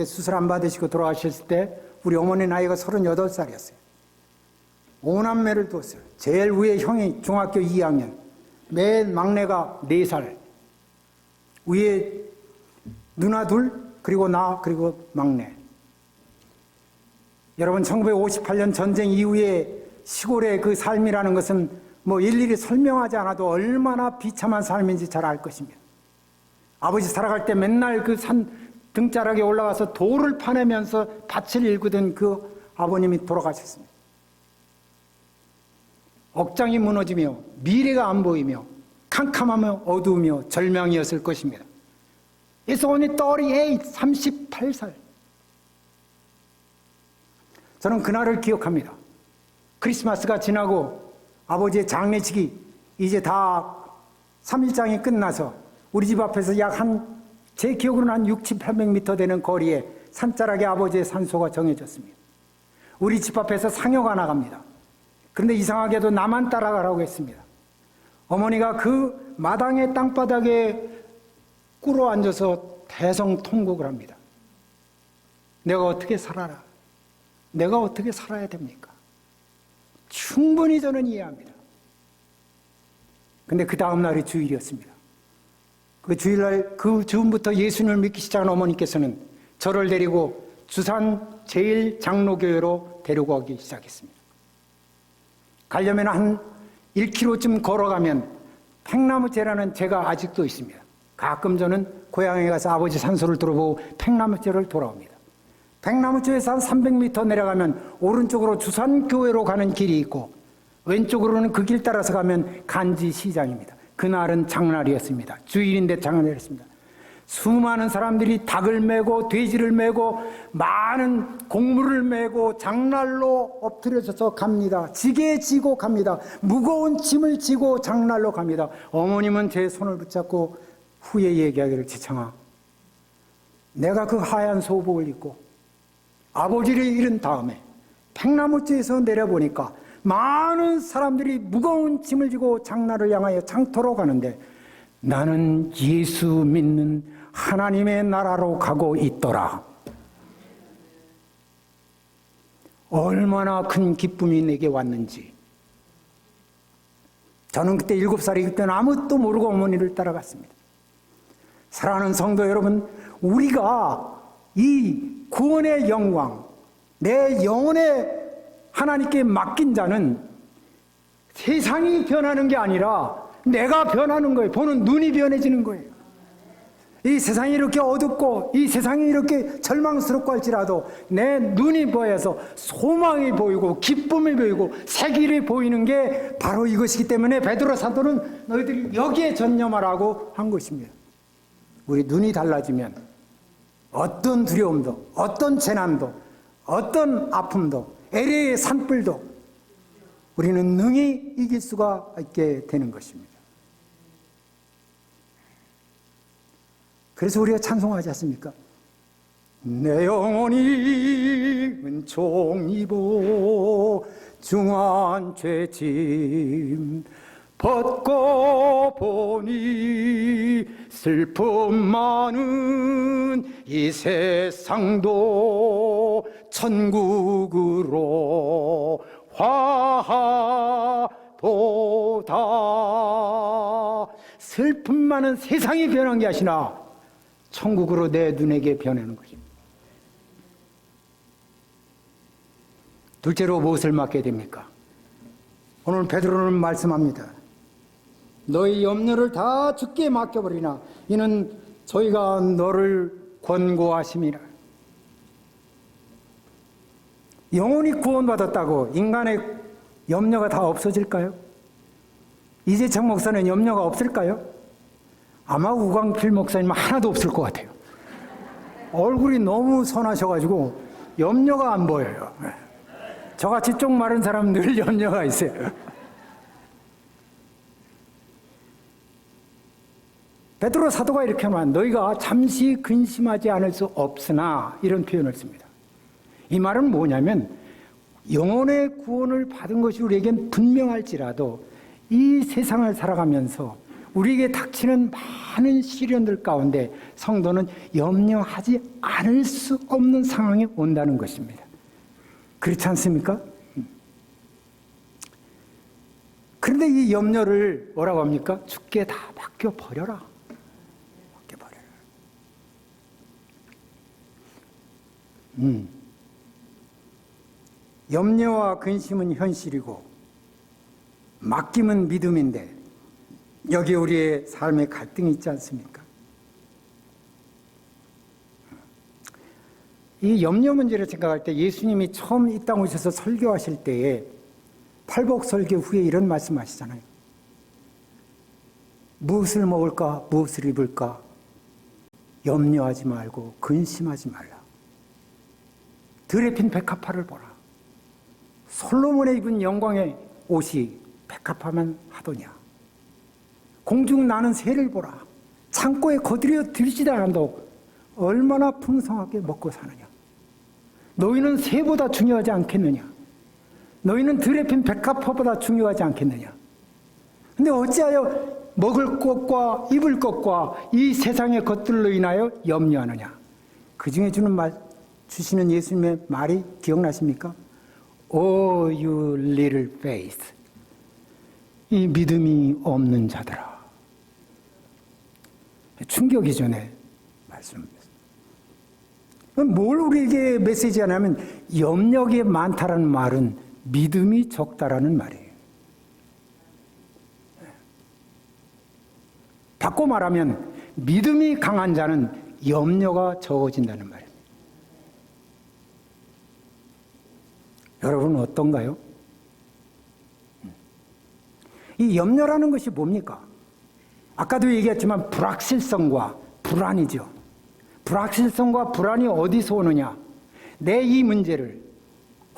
수술 안 받으시고 돌아가셨을 때 우리 어머니 나이가 38살이었어요. 5남매를 두었어요. 제일 위에 형이 중학교 2학년, 맨 막내가 4살, 위에 누나 둘, 그리고 나, 그리고 막내. 여러분 1958년 전쟁 이후에 시골의 그 삶이라는 것은 뭐 일일이 설명하지 않아도 얼마나 비참한 삶인지 잘 알 것입니다. 아버지 살아갈 때 맨날 그 산 등자락에 올라가서 돌을 파내면서 밭을 일구던 그 아버님이 돌아가셨습니다. 억장이 무너지며 미래가 안 보이며 캄캄하며 어두우며 절망이었을 것입니다. It's only 38살. 저는 그날을 기억합니다. 크리스마스가 지나고 아버지의 장례식이 이제 다 3일장이 끝나서 우리 집 앞에서 제 기억으로는 한 600-800m 되는 거리에 산자락에 아버지의 산소가 정해졌습니다. 우리 집 앞에서 상여가 나갑니다. 그런데 이상하게도 나만 따라가라고 했습니다. 어머니가 그 마당의 땅바닥에 꿇어 앉아서 대성통곡을 합니다. 내가 어떻게 살아라? 내가 어떻게 살아야 됩니까? 충분히 저는 이해합니다. 근데 그 다음 날이 주일이었습니다. 그 주일날 그 즈음부터 예수님을 믿기 시작한 어머니께서는 저를 데리고 주산 제1장로교회로 데리고 가기 시작했습니다. 가려면 한 1km쯤 걸어가면 팽나무째라는 제가 아직도 있습니다. 가끔 저는 고향에 가서 아버지 산소를 들어보고 팽나무째를 돌아옵니다. 팽나무째에서 한 300m 내려가면 오른쪽으로 주산교회로 가는 길이 있고 왼쪽으로는 그 길 따라서 가면 간지시장입니다. 그날은 장날이었습니다. 주일인데 장날이었습니다. 수많은 사람들이 닭을 메고 돼지를 메고 많은 곡물을 메고 장날로 엎드려져서 갑니다. 지게 지고 갑니다. 무거운 짐을 지고 장날로 갑니다. 어머님은 제 손을 붙잡고 후에 얘기하기를, 지창아, 내가 그 하얀 소복을 입고 아버지를 잃은 다음에 팽나무째에서 내려보니까 많은 사람들이 무거운 짐을 지고 장날을 향하여 장터로 가는데 나는 예수 믿는 하나님의 나라로 가고 있더라. 얼마나 큰 기쁨이 내게 왔는지. 저는 그때 7살이기 때문에 아무것도 모르고 어머니를 따라갔습니다. 사랑하는 성도 여러분, 우리가 이 구원의 영광, 내 영혼의 하나님께 맡긴 자는 세상이 변하는 게 아니라 내가 변하는 거예요. 보는 눈이 변해지는 거예요. 이 세상이 이렇게 어둡고 이 세상이 이렇게 절망스럽고 할지라도 내 눈이 보여서 소망이 보이고 기쁨이 보이고 새 길이 보이는 게 바로 이것이기 때문에 베드로 사도는 너희들이 여기에 전념하라고 한 것입니다. 우리 눈이 달라지면 어떤 두려움도, 어떤 재난도, 어떤 아픔도, LA의 산불도 우리는 능히 이길 수가 있게 되는 것입니다. 그래서 우리가 찬송하지 않습니까? 내 영혼이 은총 입어 중한 죄짐 벗고 보니 슬픔 많은 이 세상도 천국으로 화하도다. 슬픔 많은 세상이 변한 게 아니라 천국으로 내 눈에게 변하는 것입니다. 둘째로 무엇을 맡게 됩니까? 오늘 베드로는 말씀합니다. 너희 염려를 다 주께 맡겨버리나 이는 저희가 너를 권고하심이라. 영혼이 구원받았다고 인간의 염려가 다 없어질까요? 이재창 목사는 염려가 없을까요? 아마 우광필 목사님은 하나도 없을 것 같아요. 얼굴이 너무 선하셔가지고 염려가 안 보여요. 저같이 쪽 마른 사람 늘 염려가 있어요. 베드로 사도가 이렇게 말한 너희가 잠시 근심하지 않을 수 없으나 이런 표현을 씁니다. 이 말은 뭐냐면 영혼의 구원을 받은 것이 우리에겐 분명할지라도 이 세상을 살아가면서 우리에게 닥치는 많은 시련들 가운데 성도는 염려하지 않을 수 없는 상황에 온다는 것입니다. 그렇지 않습니까? 그런데 이 염려를 뭐라고 합니까? 주께 다 맡겨버려라. 맡겨버려라. 염려와 근심은 현실이고 맡김은 믿음인데 여기에 우리의 삶의 갈등이 있지 않습니까? 이 염려 문제를 생각할 때 예수님이 처음 이 땅 오셔서 설교하실 때에 팔복 설교 후에 이런 말씀하시잖아요. 무엇을 먹을까, 무엇을 입을까 염려하지 말고 근심하지 말라. 들에 핀 백합화를 보라. 솔로몬의 입은 영광의 옷이 백합화만 하더냐. 공중 나는 새를 보라. 창고에 거들여 들지도 않아도 얼마나 풍성하게 먹고 사느냐. 너희는 새보다 중요하지 않겠느냐. 너희는 들에 핀 백합화보다 중요하지 않겠느냐. 근데 어찌하여 먹을 것과 입을 것과 이 세상의 것들로 인하여 염려하느냐. 그 중에 주시는 예수님의 말이 기억나십니까? Oh, you little faith. 이 믿음이 없는 자들아. 충격이 전에 말씀입니다. 뭘 우리에게 메시지 하냐면 염려가 많다라는 말은 믿음이 적다라는 말이에요. 바꿔 말하면 믿음이 강한 자는 염려가 적어진다는 말입니다. 여러분은 어떤가요? 이 염려라는 것이 뭡니까? 아까도 얘기했지만 불확실성과 불안이죠. 불확실성과 불안이 어디서 오느냐? 내 이 문제를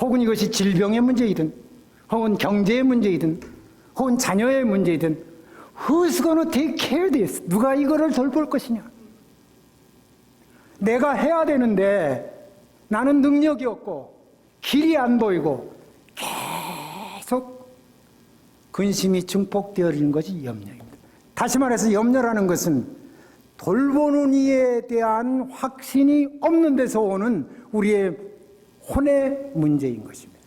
혹은 이것이 질병의 문제이든 혹은 경제의 문제이든 혹은 자녀의 문제이든 Who's gonna take care of this? 누가 이거를 돌볼 것이냐? 내가 해야 되는데 나는 능력이 없고 길이 안 보이고 계속 근심이 증폭되어 있는 것이 염려입니다. 다시 말해서 염려라는 것은 돌보는 이에 대한 확신이 없는 데서 오는 우리의 혼의 문제인 것입니다.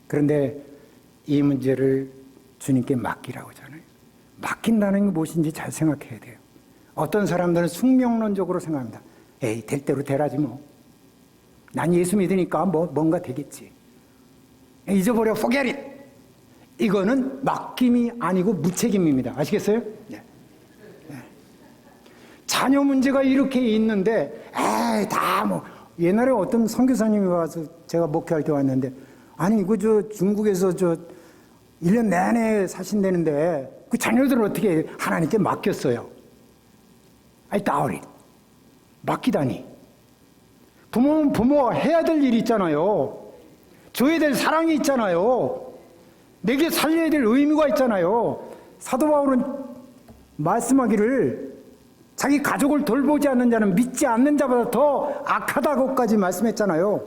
그런데 이 문제를 주님께 맡기라고 하잖아요. 맡긴다는 게 무엇인지 잘 생각해야 돼요. 어떤 사람들은 숙명론적으로 생각합니다. 에이, 될 대로 되라지 뭐. 난 예수 믿으니까 뭔가 되겠지. 잊어버려, forget it. 이거는 맡김이 아니고 무책임입니다. 아시겠어요? 네. 네. 자녀 문제가 이렇게 있는데, 에이, 다 뭐. 옛날에 어떤 선교사님이 와서 제가 목회할 때 왔는데, 아니, 이거 중국에서 1년 내내 사신다는데, 그 자녀들을 어떻게 하나님께 맡겼어요? I doubt it. 맡기다니. 부모는 부모가 해야 될 일이 있잖아요. 줘야 될 사랑이 있잖아요. 내게 살려야 될 의무가 있잖아요. 사도 바울은 말씀하기를 자기 가족을 돌보지 않는 자는 믿지 않는 자보다 더 악하다고까지 말씀했잖아요.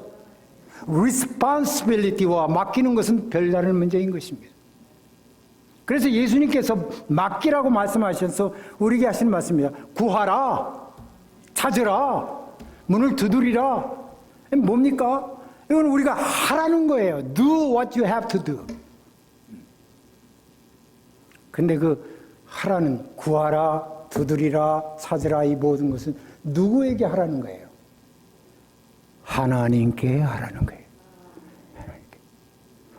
responsibility와 맡기는 것은 별다른 문제인 것입니다. 그래서 예수님께서 맡기라고 말씀하셔서 우리에게 하신 말씀입니다. 구하라, 찾으라, 문을 두드리라. 뭡니까? 이건 우리가 하라는 거예요. Do what you have to do. 근데 그 하라는 구하라, 두드리라 찾으라 이 모든 것은 누구에게 하라는 거예요? 하나님께 하라는 거예요. 하나님께.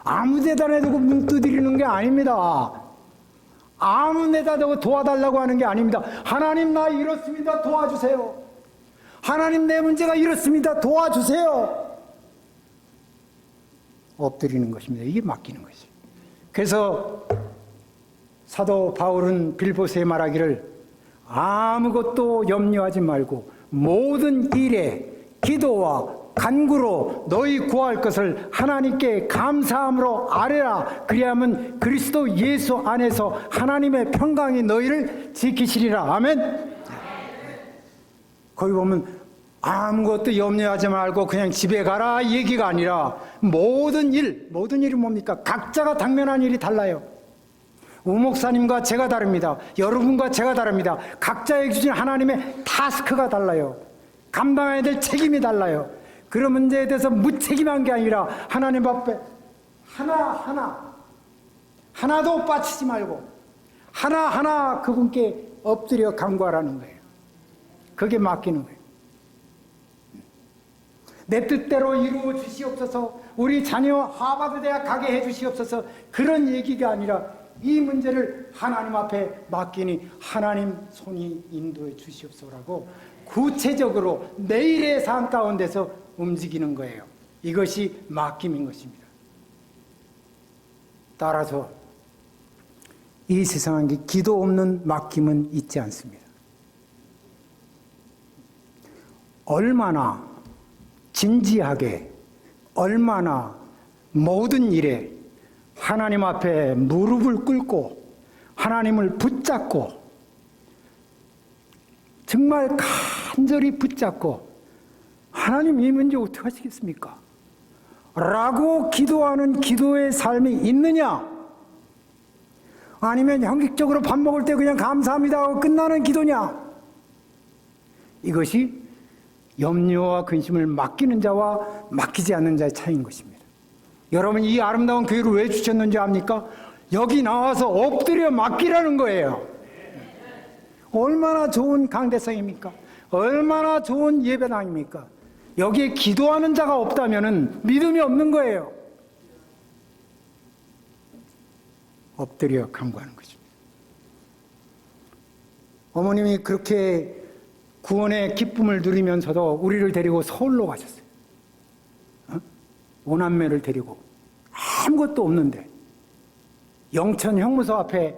아무 데다 내두고 문 두드리는 게 아닙니다. 아무 데다 대고 도와달라고 하는 게 아닙니다. 하나님 나 이렇습니다. 도와주세요. 하나님 내 문제가 이렇습니다. 도와주세요. 엎드리는 것입니다. 이게 맡기는 것이에요. 그래서 사도 바울은 빌보스에 말하기를 아무것도 염려하지 말고 모든 일에 기도와 간구로 너희 구할 것을 하나님께 감사함으로 아뢰라. 그리하면 그리스도 예수 안에서 하나님의 평강이 너희를 지키시리라. 아멘. 거기 보면 아무것도 염려하지 말고 그냥 집에 가라 이 얘기가 아니라 모든 일이 뭡니까? 각자가 당면한 일이 달라요. 우 목사님과 제가 다릅니다. 여러분과 제가 다릅니다. 각자에게 주신 하나님의 타스크가 달라요. 감당해야 될 책임이 달라요. 그런 문제에 대해서 무책임한 게 아니라 하나님 앞에 하나도 빠치지 말고 하나하나 그분께 엎드려 간구하라는 거예요. 그게 맡기는 거예요. 내 뜻대로 이루어 주시옵소서, 우리 자녀 하버드 대학 가게 해 주시옵소서, 그런 얘기가 아니라 이 문제를 하나님 앞에 맡기니 하나님 손이 인도해 주시옵소서라고 구체적으로 내일의 삶 가운데서 움직이는 거예요. 이것이 맡김인 것입니다. 따라서 이 세상에 기도 없는 맡김은 있지 않습니다. 얼마나 진지하게, 얼마나 모든 일에 하나님 앞에 무릎을 꿇고 하나님을 붙잡고 정말 간절히 붙잡고 하나님 이 문제 어떻게 하시겠습니까? 라고 기도하는 기도의 삶이 있느냐? 아니면 형식적으로 밥 먹을 때 그냥 감사합니다 하고 끝나는 기도냐? 이것이 염려와 근심을 맡기는 자와 맡기지 않는 자의 차이인 것입니다. 여러분 이 아름다운 교회를 왜 주셨는지 압니까? 여기 나와서 엎드려 맡기라는 거예요. 얼마나 좋은 강대상입니까? 얼마나 좋은 예배당입니까? 여기에 기도하는 자가 없다면 믿음이 없는 거예요. 엎드려 간구하는 것입니다. 어머님이 그렇게 구원의 기쁨을 누리면서도 우리를 데리고 서울로 가셨어요. 오남매를 데리고 아무것도 없는데 영천 형무소 앞에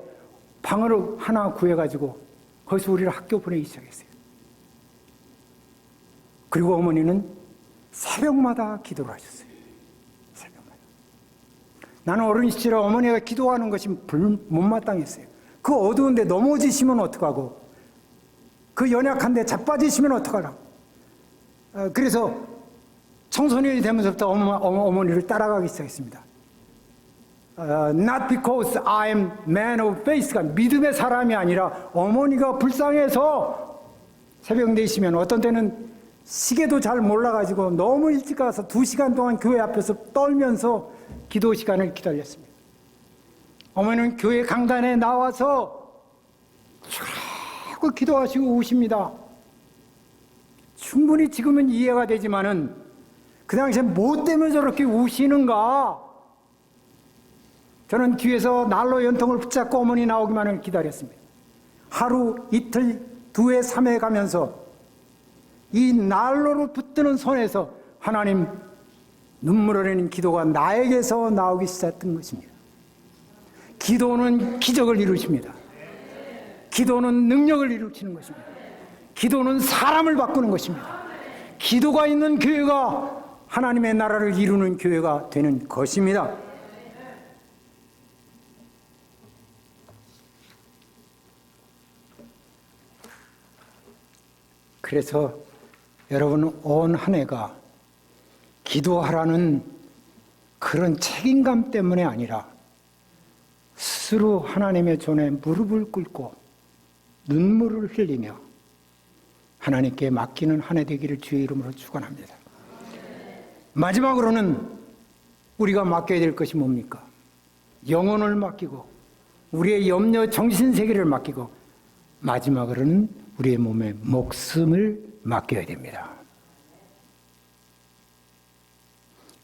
방을 하나 구해가지고 거기서 우리를 학교 보내기 시작했어요. 그리고 어머니는 새벽마다 기도를 하셨어요. 새벽마다. 나는 어린 시절에 어머니가 기도하는 것이 못마땅했어요. 그 어두운데 넘어지시면 어떡하고 그 연약한데 자빠지시면 어떡하라. 그래서 청소년이 되면서부터 어머니를 따라가기 시작했습니다. Not because I am man of faith가 믿음의 사람이 아니라 어머니가 불쌍해서 새벽 4시면 어떤 때는 시계도 잘 몰라가지고 너무 일찍 가서 2시간 동안 교회 앞에서 떨면서 기도 시간을 기다렸습니다. 어머니는 교회 강단에 나와서 쭉 기도하시고 우십니다. 충분히 지금은 이해가 되지만은 그 당시에 뭐 때문에 저렇게 우시는가? 저는 뒤에서 난로 연통을 붙잡고 어머니 나오기만을 기다렸습니다. 하루, 이틀, 2회, 3회 가면서 이 난로로 붙드는 손에서 하나님 눈물 흘리는 기도가 나에게서 나오기 시작했던 것입니다. 기도는 기적을 이루십니다. 기도는 능력을 이루치는 것입니다. 기도는 사람을 바꾸는 것입니다. 기도가 있는 교회가 하나님의 나라를 이루는 교회가 되는 것입니다. 그래서 여러분 온 한 해가 기도하라는 그런 책임감 때문에 아니라 스스로 하나님의 존에 무릎을 꿇고 눈물을 흘리며 하나님께 맡기는 한 해 되기를 주의 이름으로 축원합니다. 마지막으로는 우리가 맡겨야 될 것이 뭡니까? 영혼을 맡기고 우리의 염려 정신세계를 맡기고 마지막으로는 우리의 몸에 목숨을 맡겨야 됩니다.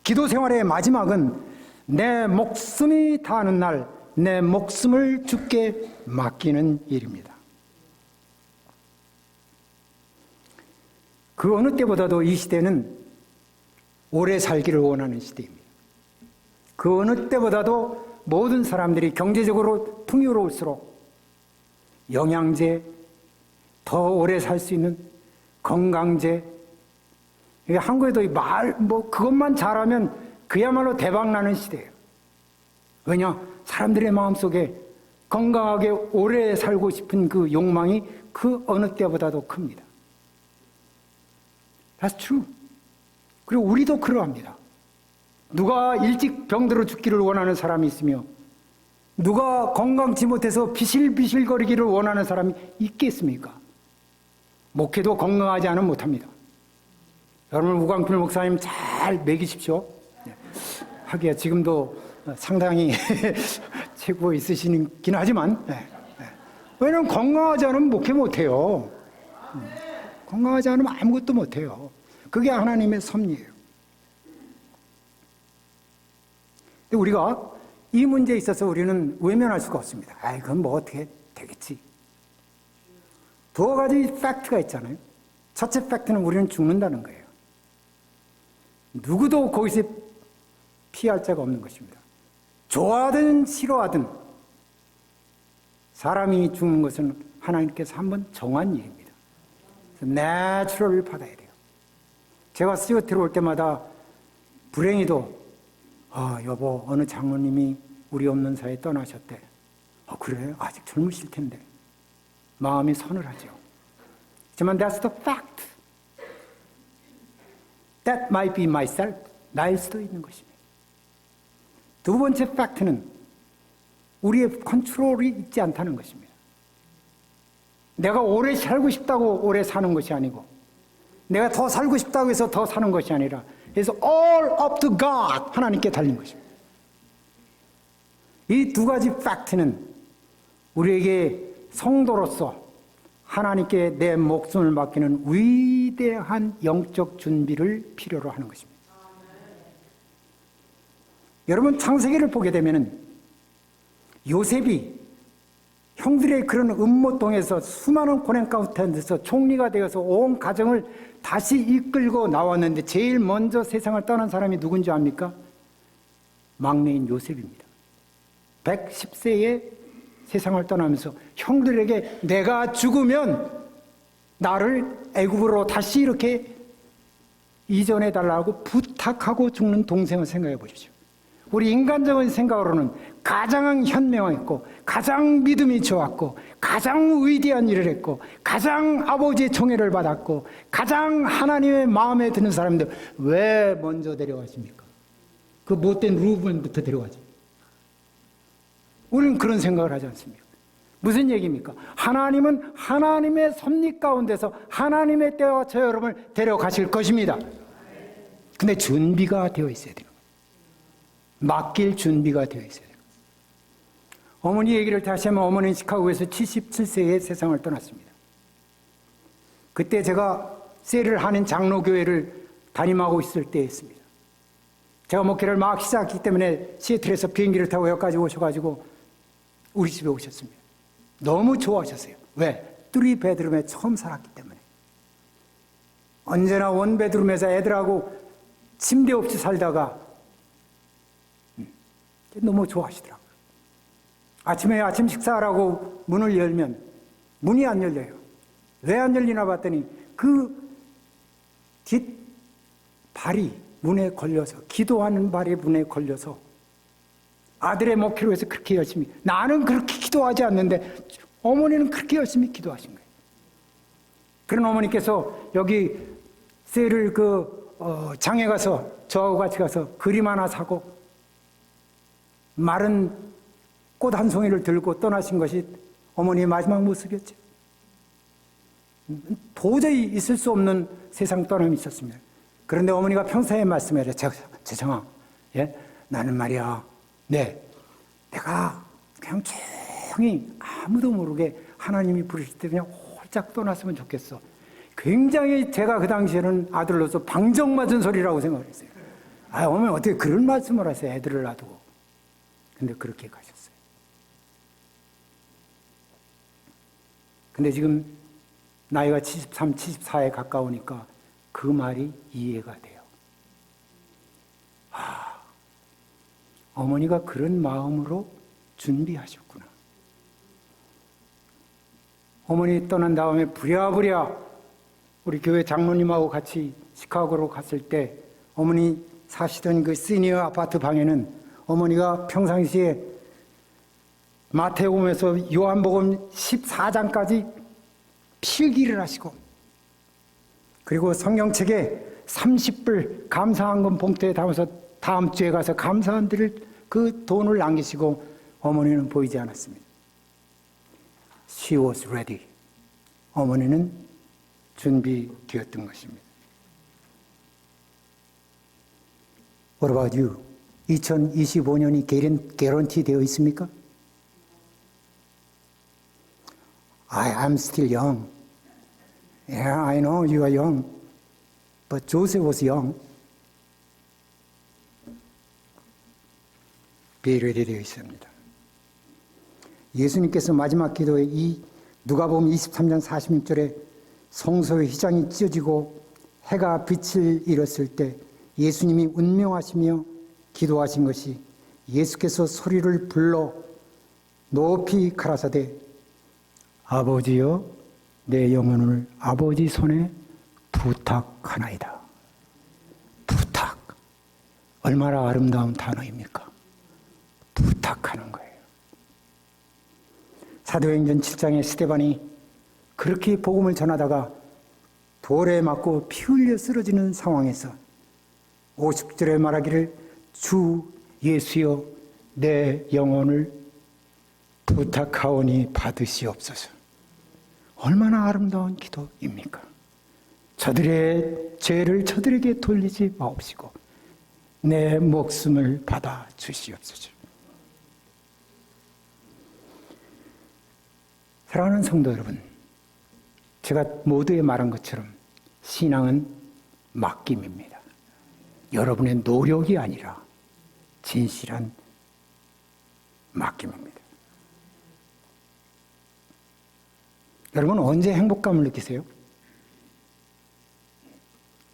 기도 생활의 마지막은 내 목숨이 다하는 날 내 목숨을 주께 맡기는 일입니다. 그 어느 때보다도 이 시대는 오래 살기를 원하는 시대입니다. 그 어느 때보다도 모든 사람들이 경제적으로 풍요로울수록 영양제, 더 오래 살 수 있는 건강제, 한국에도 그것만 잘하면 그야말로 대박나는 시대예요. 왜냐? 사람들의 마음속에 건강하게 오래 살고 싶은 그 욕망이 그 어느 때보다도 큽니다. That's true. 그리고 우리도 그러합니다. 누가 일찍 병들어 죽기를 원하는 사람이 있으며 누가 건강치 못해서 비실비실거리기를 원하는 사람이 있겠습니까? 목회도 건강하지 않으면 못합니다. 여러분 우광필 목사님 잘 먹이십시오. 하기야 지금도 상당히 체구 있으시긴 하지만 왜냐하면 건강하지 않으면 목회 못해요. 건강하지 않으면 아무것도 못해요. 그게 하나님의 섭리예요. 근데 우리가 이 문제에 있어서 우리는 외면할 수가 없습니다. 그건 뭐 어떻게 되겠지. 두 가지 팩트가 있잖아요. 첫째 팩트는 우리는 죽는다는 거예요. 누구도 거기서 피할 자가 없는 것입니다. 좋아하든 싫어하든 사람이 죽는 것은 하나님께서 한번 정한 일입니다. 내추럴을 받아야 돼요. 제가 스튜어트로 올 때마다 불행히도 여보 어느 장로님이 우리 없는 사이에 떠나셨대. 그래? 아직 젊으실 텐데. 마음이 서늘하죠. 하지만 that's the fact. That might be myself. 나일 수도 있는 것입니다. 두 번째 팩트는 우리의 컨트롤이 있지 않다는 것입니다. 내가 오래 살고 싶다고 오래 사는 것이 아니고 내가 더 살고 싶다고 해서 더 사는 것이 아니라 그래서 all up to God 하나님께 달린 것입니다. 이 두 가지 팩트는 우리에게 성도로서 하나님께 내 목숨을 맡기는 위대한 영적 준비를 필요로 하는 것입니다. 여러분 창세기를 보게 되면 요셉이 형들의 그런 음모통에서 수많은 고난 가운데서 총리가 되어서 온 가정을 다시 이끌고 나왔는데 제일 먼저 세상을 떠난 사람이 누군지 압니까? 막내인 요셉입니다. 110세에 세상을 떠나면서 형들에게 내가 죽으면 나를 애굽으로 다시 이렇게 이전해달라고 부탁하고 죽는 동생을 생각해 보십시오. 우리 인간적인 생각으로는 가장 현명했고 가장 믿음이 좋았고 가장 위대한 일을 했고 가장 아버지의 총애를 받았고 가장 하나님의 마음에 드는 사람인데 왜 먼저 데려가십니까? 그 못된 루벤부터 데려가지. 우리는 그런 생각을 하지 않습니까? 무슨 얘기입니까? 하나님은 하나님의 섭리 가운데서 하나님의 때와 저 여러분을 데려가실 것입니다. 근데 준비가 되어 있어야 돼요. 맡길 준비가 되어 있어야 돼요. 어머니 얘기를 다시 하면 어머니는 시카고에서 77세에 세상을 떠났습니다. 그때 제가 셀을 하는 장로교회를 담임하고 있을 때였습니다. 제가 목회를 막 시작했기 때문에 시애틀에서 비행기를 타고 여기까지 오셔가지고 우리 집에 오셨습니다. 너무 좋아하셨어요. 왜? 3베드룸에 처음 살았기 때문에. 언제나 원베드룸에서 애들하고 침대 없이 살다가 너무 좋아하시더라고요. 아침에 아침 식사하라고 문을 열면 문이 안 열려요. 왜 안 열리나 봤더니 그 뒷발이 문에 걸려서 기도하는 발이 문에 걸려서 아들의 목회로 해서 그렇게 열심히 나는 그렇게 기도하지 않는데 어머니는 그렇게 열심히 기도하신 거예요. 그런 어머니께서 여기 셀을 장에 가서 저하고 같이 가서 그림 하나 사고 마른 꽃 한 송이를 들고 떠나신 것이 어머니의 마지막 모습이었죠. 도저히 있을 수 없는 세상 떠남이 있었습니다. 그런데 어머니가 평소에 말씀하려 재성아, 나는 말이야, 내가 그냥 조용히 아무도 모르게 하나님이 부르실 때 그냥 홀짝 떠났으면 좋겠어. 굉장히 제가 그 당시에는 아들로서 방정맞은 소리라고 생각을 했어요. 아, 어머니 어떻게 그런 말씀을 하세요, 애들을 놔두고. 근데 그렇게 가셨어요. 근데 지금 나이가 73, 74에 가까우니까 그 말이 이해가 돼요. 아, 어머니가 그런 마음으로 준비하셨구나. 어머니 떠난 다음에 부랴부랴 우리 교회 장로님하고 같이 시카고로 갔을 때 어머니 사시던 그 시니어 아파트 방에는 어머니가 평상시에 마태복음에서 요한복음 14장까지 필기를 하시고, 그리고 성경책에 30불 감사한금 봉투에 담아서 다음 주에 가서 감사한 드릴 그 돈을 남기시고 어머니는 보이지 않았습니다. She was ready. 어머니는 준비되었던 것입니다. What about you? 2025년이 개런티 되어 있습니까? I'm still young. Yeah, I know you are young. But Joseph was young. 비례되어 있습니다. 예수님께서 마지막 기도에 이 누가복음 23장 46절에 성소의 휘장이 찢어지고 해가 빛을 잃었을 때 예수님이 운명하시며 기도하신 것이 예수께서 소리를 불러 높이 가라사대 아버지여 내 영혼을 아버지 손에 부탁하나이다. 부탁. 얼마나 아름다운 단어입니까? 부탁하는 거예요. 사도행전 7장에 스데반이 그렇게 복음을 전하다가 돌에 맞고 피 흘려 쓰러지는 상황에서 50절에 말하기를 주 예수여 내 영혼을 부탁하오니 받으시옵소서. 얼마나 아름다운 기도입니까? 저들의 죄를 저들에게 돌리지 마옵시고 내 목숨을 받아 주시옵소서. 사랑하는 성도 여러분, 제가 모두에 말한 것처럼 신앙은 맡김입니다. 여러분의 노력이 아니라 진실한 맡김입니다. 여러분 언제 행복감을 느끼세요?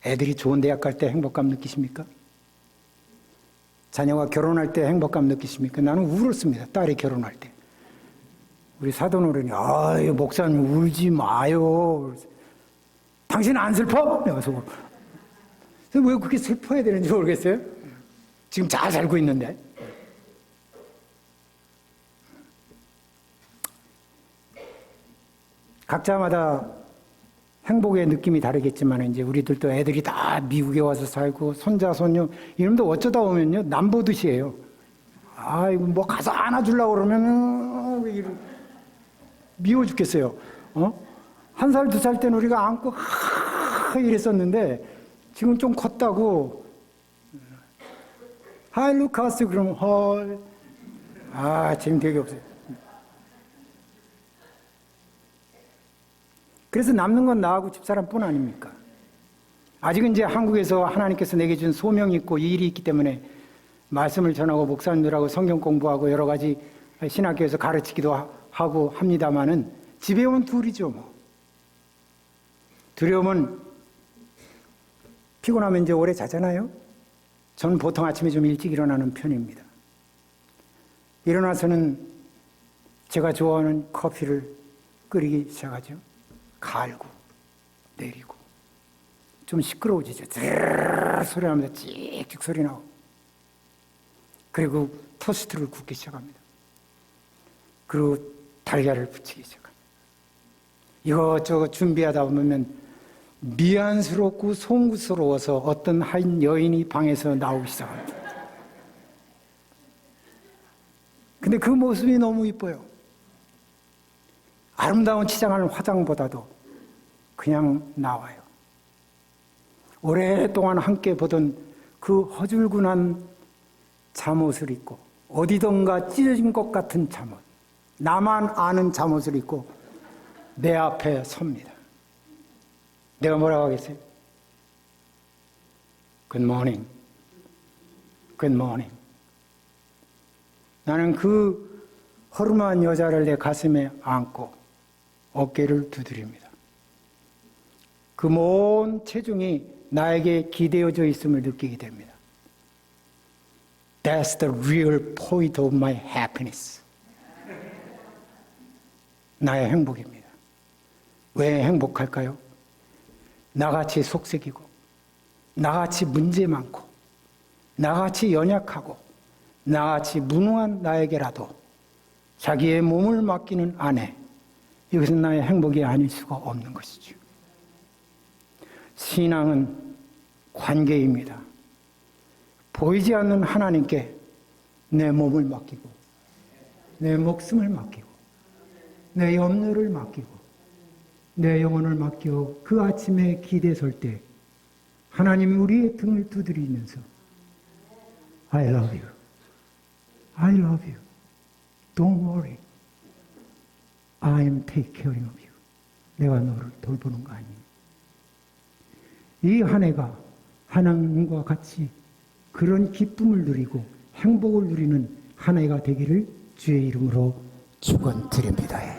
애들이 좋은 대학 갈 때 행복감 느끼십니까? 자녀가 결혼할 때 행복감 느끼십니까? 나는 울었습니다. 딸이 결혼할 때. 우리 사돈어른이 아유 목사님 울지 마요. 당신 안 슬퍼? 내가 속으로. 왜 그렇게 슬퍼야 되는지 모르겠어요. 지금 잘 살고 있는데. 각자마다 행복의 느낌이 다르겠지만 이제 우리들도 애들이 다 미국에 와서 살고 손자 손녀 이놈도 어쩌다 보면요 남보듯이에요. 아이고 뭐 가서 안아주려고 그러면 미워 죽겠어요. 한 살, 두 살 때는 우리가 안고 이랬었는데 지금 좀 컸다고 하이 루카스 그러면 헐. 지금 되게 없어요. 그래서 남는 건 나하고 집사람뿐 아닙니까? 아직은 이제 한국에서 하나님께서 내게 준 소명이 있고 일이 있기 때문에 말씀을 전하고 목사님들하고 성경 공부하고 여러 가지 신학교에서 가르치기도 하고 합니다마는 집에 오면 둘이죠. 뭐. 두려움은 피곤하면 이제 오래 자잖아요. 저는 보통 아침에 좀 일찍 일어나는 편입니다. 일어나서는 제가 좋아하는 커피를 끓이기 시작하죠. 갈고 내리고 좀 시끄러워지죠. 드르르 소리 나면서 찍찍 소리 나고 그리고 토스트를 굽기 시작합니다. 그리고 달걀을 붙이기 시작합니다. 이것저것 준비하다 보면 미안스럽고 송구스러워서 어떤 한 여인이 방에서 나오기 시작합니다. 근데 그 모습이 너무 이뻐요. 아름다운 치장하는 화장보다도 그냥 나와요. 오랫동안 함께 보던 그 허줄근한 잠옷을 입고 어디던가 찢어진 것 같은 잠옷, 나만 아는 잠옷을 입고 내 앞에 섭니다. 내가 뭐라고 하겠어요? Good morning. Good morning. 나는 그 허름한 여자를 내 가슴에 안고 어깨를 두드립니다. 그 먼 체중이 나에게 기대어져 있음을 느끼게 됩니다. That's the real point of my happiness. 나의 행복입니다. 왜 행복할까요? 나같이 속색이고, 나같이 문제 많고, 나같이 연약하고, 나같이 무능한 나에게라도 자기의 몸을 맡기는 아내, 이것은 나의 행복이 아닐 수가 없는 것이죠. 신앙은 관계입니다. 보이지 않는 하나님께 내 몸을 맡기고, 내 목숨을 맡기고, 내 염려를 맡기고, 내 영혼을 맡겨 그 아침에 기대 설 때 하나님이 우리의 등을 두드리면서 I love you. I love you. Don't worry. I am take caring of you. 내가 너를 돌보는 거 아니니. 이 한 해가 하나님과 같이 그런 기쁨을 누리고 행복을 누리는 한 해가 되기를 주의 이름으로 축원드립니다.